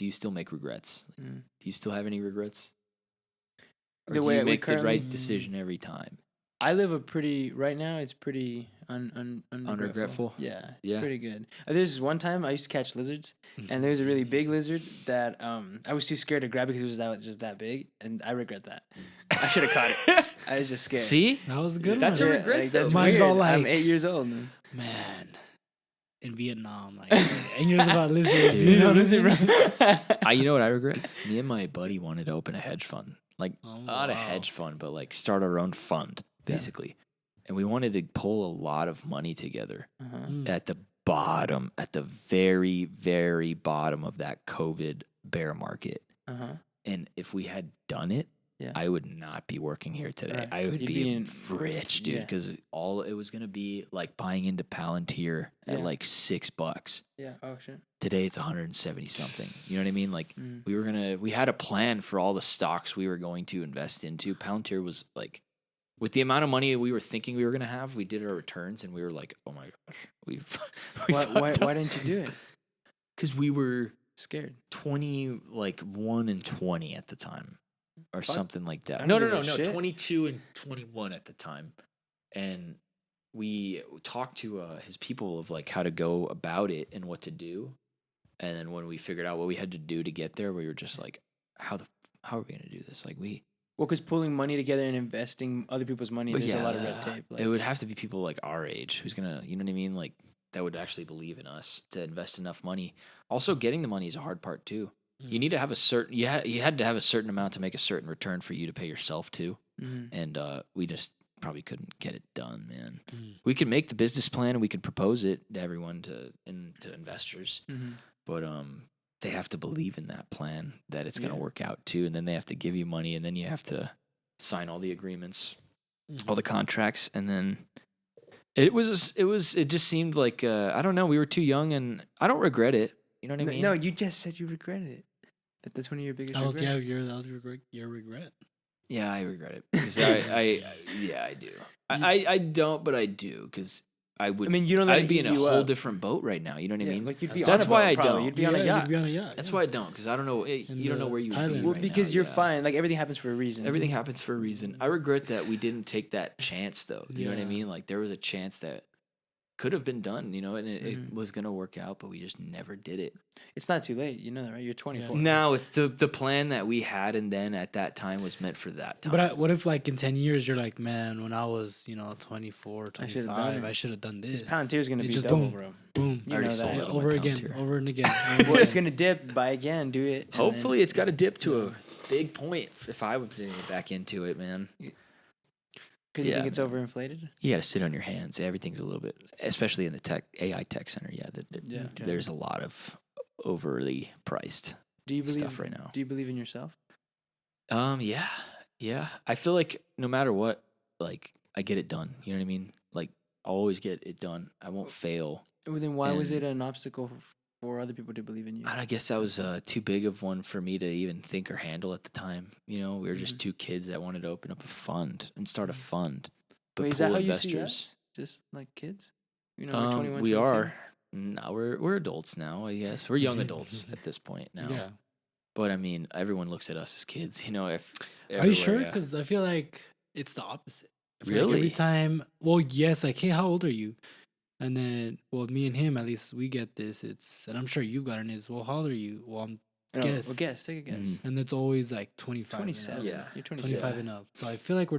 you still make regrets? Mm. Do you still have any regrets? Or The do way you we make the right currently- decision every time? I live a pretty right now. It's pretty Unregretful? Yeah, it's Yeah. pretty good. There's this one time I used to catch lizards, and there's a really big lizard that I was too scared to grab because it was just that big, and I regret that. I should have caught it. I was just scared. See, That was a good That's a one. regret, Like, that's though. Mine's weird. all I'm like- 8 years old. Man. Man, in Vietnam, like, and yours about lizards. Dude. You know what I mean? you know what I regret? Me and my buddy wanted to open a hedge fund, like Oh, not a wow. hedge fund, but like start our own fund, basically. And we wanted to pull a lot of money together Uh-huh. Mm. at the very, very bottom of that COVID bear market. Uh-huh. And if we had done it, Yeah. I would not be working here today. Right. I would You'd be be in- rich, dude, yeah. because all it was gonna be like buying into Palantir at Yeah. like $6. Yeah. Oh shit. Today it's 170 something. You know what I mean? Like, Mm. we had a plan for all the stocks we were going to invest into. Palantir was like, with the amount of money we were thinking we were gonna have, we did our returns and we were like, oh my gosh, we Why didn't you do it? Because we were Scared. 20, like 1 and 20 at the time, or Fuck. something like I that. don't No, give a shit. 22 and 21 at the time, and we talked to his people of like how to go about it and what to do. And then when we figured out what we had to do to get there, we were just like, how are we going to do this? Like Well, because pulling money together and investing other people's money, there's a lot of red tape. Like, it would have to be people like our age who's going to, you know what I mean? Like that would actually believe in us to invest enough money. Also, getting the money is a hard part too. You need to have you had to have a certain amount to make a certain return for you to pay yourself too. And we just probably couldn't get it done, man. We could make the business plan and we could propose it to everyone to investors. But they have to believe in that plan that it's going to work out too, and then they have to give you money, and then you have to sign all the agreements, all the contracts, and then it just seemed like I don't know, we were too young, and I don't regret it. You know what I mean? No, you just said you regretted it. That's one of your biggest regrets. That was your regret. Yeah, I regret it because I do. I don't, but I do because I would. I mean, you don't. Let I'd be in a whole up. different boat right now. You know what I mean? Like you'd be That's on a why boat, I probably. don't. You'd be on a yacht. You'd be on a yacht. That's why I don't, because I don't know. You don't know where you would be. Thailand. Well, right because now, you're yeah. fine. Like everything happens for a reason. Everything happens for a reason. I regret that we didn't take that chance, though. You know what I mean? Like there was a chance that could have been done, you know, and it was gonna work out, but we just never did it. It's not too late. You know that, right? You're 24. No, it's the plan that we had, and then at that time was meant for that time. But what if, like, in 10 years, you're like, man, when I was, 24, I should've done 25, it. I should have done this. This Palantir is gonna It be just double, boom, bro. boom. You already know sold that. it on my Over again, Palantir. over and again. Well, it's gonna dip. Buy again. Do it. and Hopefully, it's got to dip to a big point. If I would get back into it, man. Because you think it's overinflated. You got to sit on your hands. Everything's a little bit, especially in the AI tech center. Yeah, there's a lot of overly priced stuff right now. Do you believe in yourself? Yeah. I feel like no matter what, like I get it done. You know what I mean? Like I'll always get it done. I won't fail. Well, then why was it an obstacle for other people to believe in you? I guess that was too big of one for me to even think or handle at the time. You know, we were just two kids that wanted to open up a fund and start a fund. But Wait, is that pool how investors. you see us? Just like kids? We're 21, we 22? are. No, we're adults now, I guess. We're young adults at this point now. Yeah. But I mean, everyone looks at us as kids. You know, if Are you everywhere, sure? yeah. Because I feel like it's the opposite. I feel like Really? every time, well, yes, like, hey, how old are you? And then, well, me and him, at least we get this. And I'm sure you've gotten is, well, how old are you? Well, I'm guess. Well, guess. Take a guess. Mhm. And it's always like 25. 27. Yeah. You're 27. 25 and up. So I feel like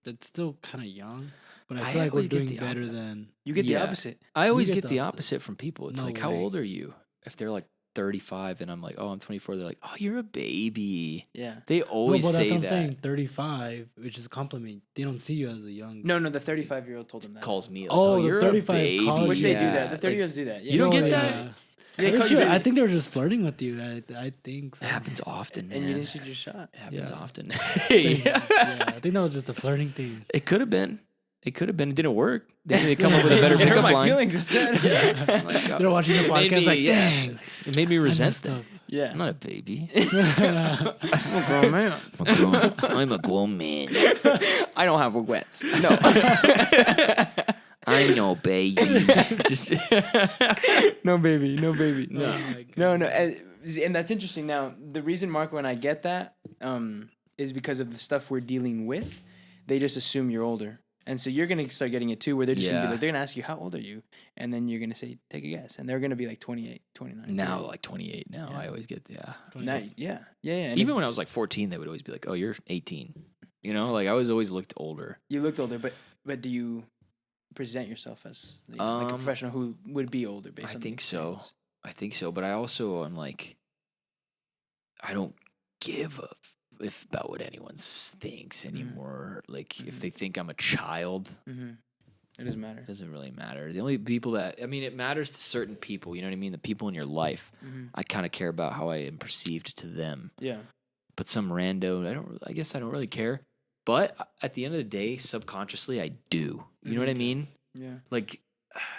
that's still kind of young, but I I feel like we're always get doing the better opposite. than. You get Yeah. the opposite. I always get get the the opposite. opposite from people. It's No like, how way. old are you? If they're like 35 and I'm like, oh, I'm 24, they're like, oh, you're a baby. Yeah. They No, always but say that's what I'm that. saying. 35, which is a compliment. They don't see you as a young. No, the 35-year-old told him that. Calls me like, Oh, oh, the you're 35 a baby. college- Which they do Yeah. that. The Like, 30-year-olds do that. Yeah. You don't No, get yeah. that? They call you Sure, baby. I think they were just flirting with you. I think. So. It happens often, man. And you didn't shoot your shot. It happens Yeah. often. yeah, I think that was just a flirting thing. It could have been. It didn't work. They come up with a better It hurt pickup my line. feelings instead. They're watching the It made podcast me- like, yeah. dang. It made me resent messed them. up. Yeah. I'm not a baby. I'm a grown man. I'm a grown man. I don't have regrets. No. I'm no baby. Just No baby. No baby. Oh my No, God. no. And that's interesting. Now, the reason Marco and I get that is because of the stuff we're dealing with. They just assume you're older. And so you're going to start getting it too, where they're just going to be Yeah. like, they're going to ask you, how old are you? And then you're going to say, take a guess. And they're going to be like 28, 29. now, like 28 now, Yeah. I always get, Now, yeah. And Even when I was like 14, they would always be like, oh, you're 18. You know, like I was always looked older. you looked older, but do you present yourself as like a professional who would be older based I on the think so. experience? I think so. But I also am like, I don't give a if about what anyone thinks anymore. Like if they think I'm a child, Mm-hmm. It doesn't matter. it doesn't really matter. The only people that, I mean, it matters to certain people. You know what I mean? The people in your life. Mm-hmm. I kind of care about how I am perceived to them. Yeah. But some rando, I guess I don't really care. But at the end of the day, subconsciously, I do. You know what I mean? Yeah. Like,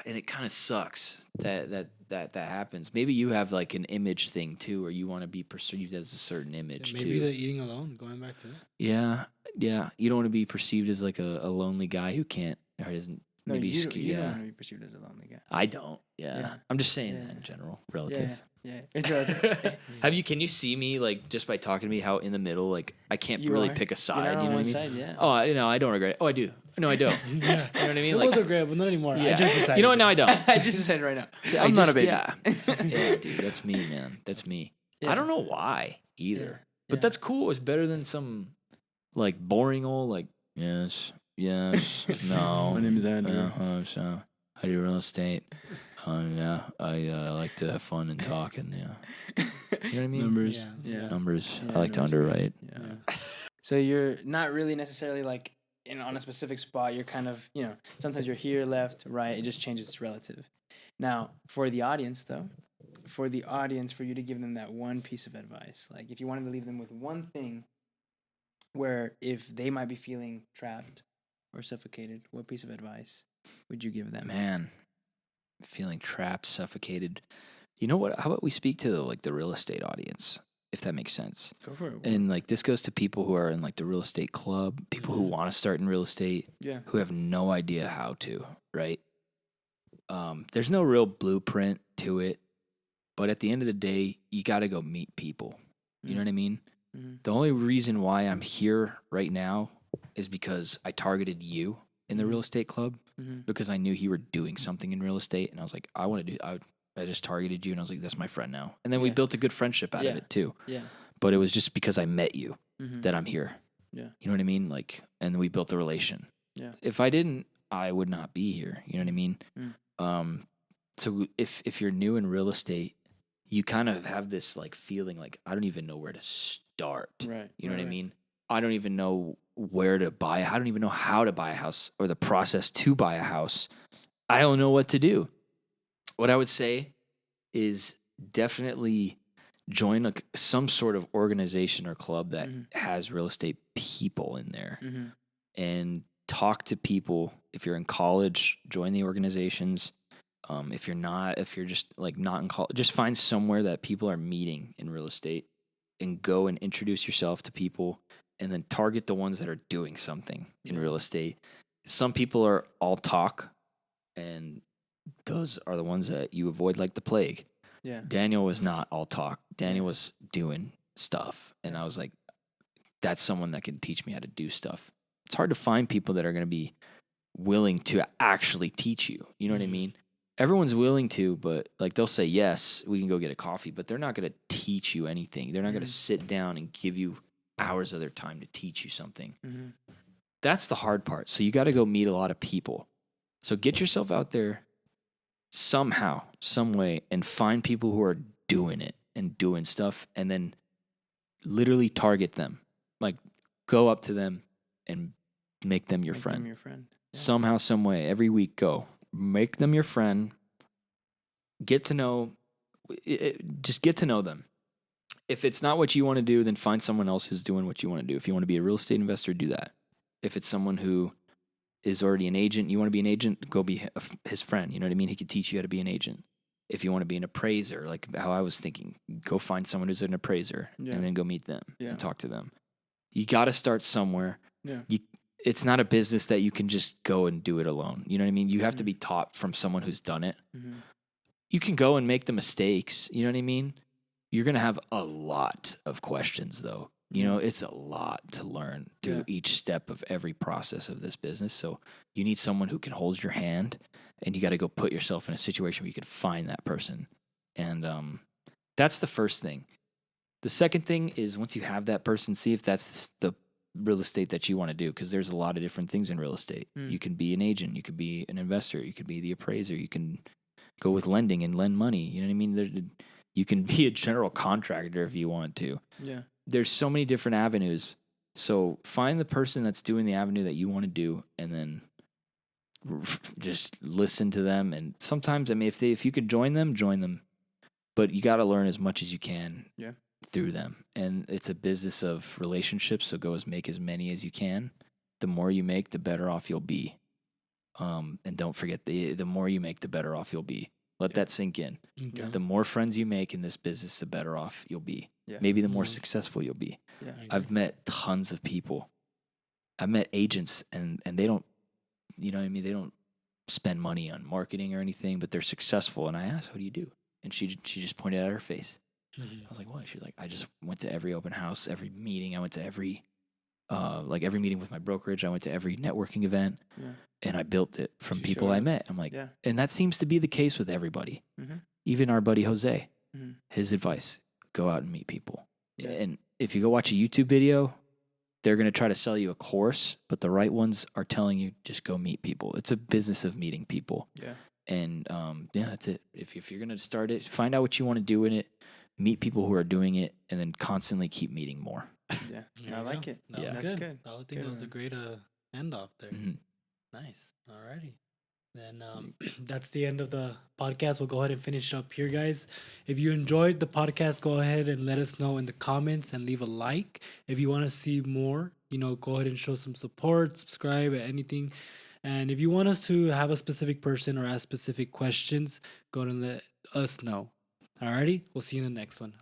and it kind of sucks that happens. Maybe you have like an image thing too, or you want to be perceived as a certain image Maybe too. the eating alone, going back to that. Yeah. You don't want to be perceived as like a lonely guy who can't or isn't. No, maybe you, sc- you don't yeah. want to be perceived as a lonely guy. I don't. Yeah. Yeah. I'm just saying Yeah. that in general, relative. Yeah. It's relative. Can you see me like just by talking to me how in the middle, like I can't You really are. pick a You're side, not you on know what I one mean? side, yeah. Oh, I don't regret it. Oh, I do. No, I don't. Yeah. You know what I mean? Those are great, but not anymore. I yeah. just decided. You know what? Now I don't. I just decided right now. See, I'm not a baby. Yeah. Yeah, dude, that's me, man. That's me. Yeah. I don't know why either, Yeah. but Yeah. that's cool. It's better than some like boring old like yes, no. My name is Andrew. So I do real estate. Yeah, I like to have fun and talk and yeah. You know what I mean? Numbers. Yeah. Yeah. Numbers. Yeah, I like to numbers are underwrite. Yeah. Yeah. So you're not really necessarily like on a specific spot. You're kind of, sometimes you're here, left, right. It just changes. It's relative. Now, for the audience, though, for you to give them that one piece of advice, like if you wanted to leave them with one thing where if they might be feeling trapped or suffocated, what piece of advice would you give them? Man, feeling trapped, suffocated. You know what? How about we speak to the real estate audience, if that makes sense? Go for it. And like this goes to people who are in like the real estate club, people who want to start in real estate, Yeah. who have no idea how to, right? There's no real blueprint to it, but at the end of the day, you got to go meet people. You know what I mean? Mm-hmm. The only reason why I'm here right now is because I targeted you in the real estate club because I knew you were doing something in real estate, and I was like, I just targeted you, and I was like, that's my friend now. And then we built a good friendship out of it too. Yeah. But it was just because I met you that I'm here. Yeah. You know what I mean? Like, and we built a relation. Yeah. If I didn't, I would not be here. You know what I mean? Mm. So if you're new in real estate, you kind of have this like feeling like I don't even know where to start. Right. You know what I mean? I don't even know where to buy. I don't even know how to buy a house or the process to buy a house. I don't know what to do. What I would say is definitely join some sort of organization or club that has real estate people in there and talk to people. If you're in college, join the organizations. If you're just like not in college, just find somewhere that people are meeting in real estate and go and introduce yourself to people and then target the ones that are doing something in real estate. Some people are all talk, and those are the ones that you avoid like the plague. Yeah. Daniel was not all talk. Daniel was doing stuff. And I was like, that's someone that can teach me how to do stuff. It's hard to find people that are going to be willing to actually teach you. You know what I mean? Everyone's willing to, but like they'll say, yes, we can go get a coffee, but they're not going to teach you anything. They're not going to sit down and give you hours of their time to teach you something. That's the hard part. So you got to go meet a lot of people. So get yourself out there somehow, some way, and find people who are doing it and doing stuff, and then literally target them. Like go up to them and make them your friend. Yeah. Somehow, some way, every week, go. Make them your friend. Get to know, just get to know them. If it's not what you want to do, then find someone else who's doing what you want to do. If you want to be a real estate investor, do that. If it's someone who is already an agent, you want to be an agent, go be his friend. You know what I mean? He could teach you how to be an agent. If you want to be an appraiser, like how I was thinking, go find someone who's an appraiser and then go meet them and talk to them. You got to start somewhere. Yeah. It's not a business that you can just go and do it alone. You know what I mean? You have to be taught from someone who's done it. You can go and make the mistakes. You know what I mean? You're going to have a lot of questions though. You know, it's a lot to learn through each step of every process of this business. So you need someone who can hold your hand, and you got to go put yourself in a situation where you can find that person. And that's the first thing. The second thing is once you have that person, see if that's the real estate that you want to do, because there's a lot of different things in real estate. You can be an agent, you could be an investor, you could be the appraiser, you can go with lending and lend money. You know what I mean? You can be a general contractor if you want to. Yeah. There's so many different avenues. So find the person that's doing the avenue that you want to do, and then just listen to them. And sometimes, I mean, if you could join them, but you got to learn as much as you can through them. And it's a business of relationships. So make as many as you can. The more you make, the better off you'll be. And don't forget the more you make, the better off you'll be. Let that sink in. Okay. The more friends you make in this business, the better off you'll be. Yeah. Maybe the more successful you'll be. Yeah. I've met tons of people. I've met agents and they don't, you know what I mean? They don't spend money on marketing or anything, but they're successful. And I asked, what do you do? And she just pointed at her face. I was like, what? She's like, I just went to every open house, every meeting. I went to every like every meeting with my brokerage. I went to every networking event, Yeah. and I built it from You people showed I up. met. I'm like, Yeah. and that seems to be the case with everybody. Mm-hmm. Even our buddy Jose, Mhm. his advice: go out and meet people. Yeah. And if you go watch a YouTube video, they're going to try to sell you a course, but the right ones are telling you just go meet people. It's a business of meeting people. Yeah. And yeah, that's it. If you're going to start it, find out what you want to do in it, meet people who are doing it, and then constantly keep meeting more. Yeah. There I you like go. it. That Yeah. was That's good. good. I think Good, that was a man. great end off there. Mhm. Nice. Alrighty. Then that's the end of the podcast. We'll go ahead and finish up here, guys. If you enjoyed the podcast, go ahead and let us know in the comments and leave a like. If you want to see more, go ahead and show some support, subscribe, anything. And if you want us to have a specific person or ask specific questions, go ahead and let us know. Alrighty. We'll see you in the next one.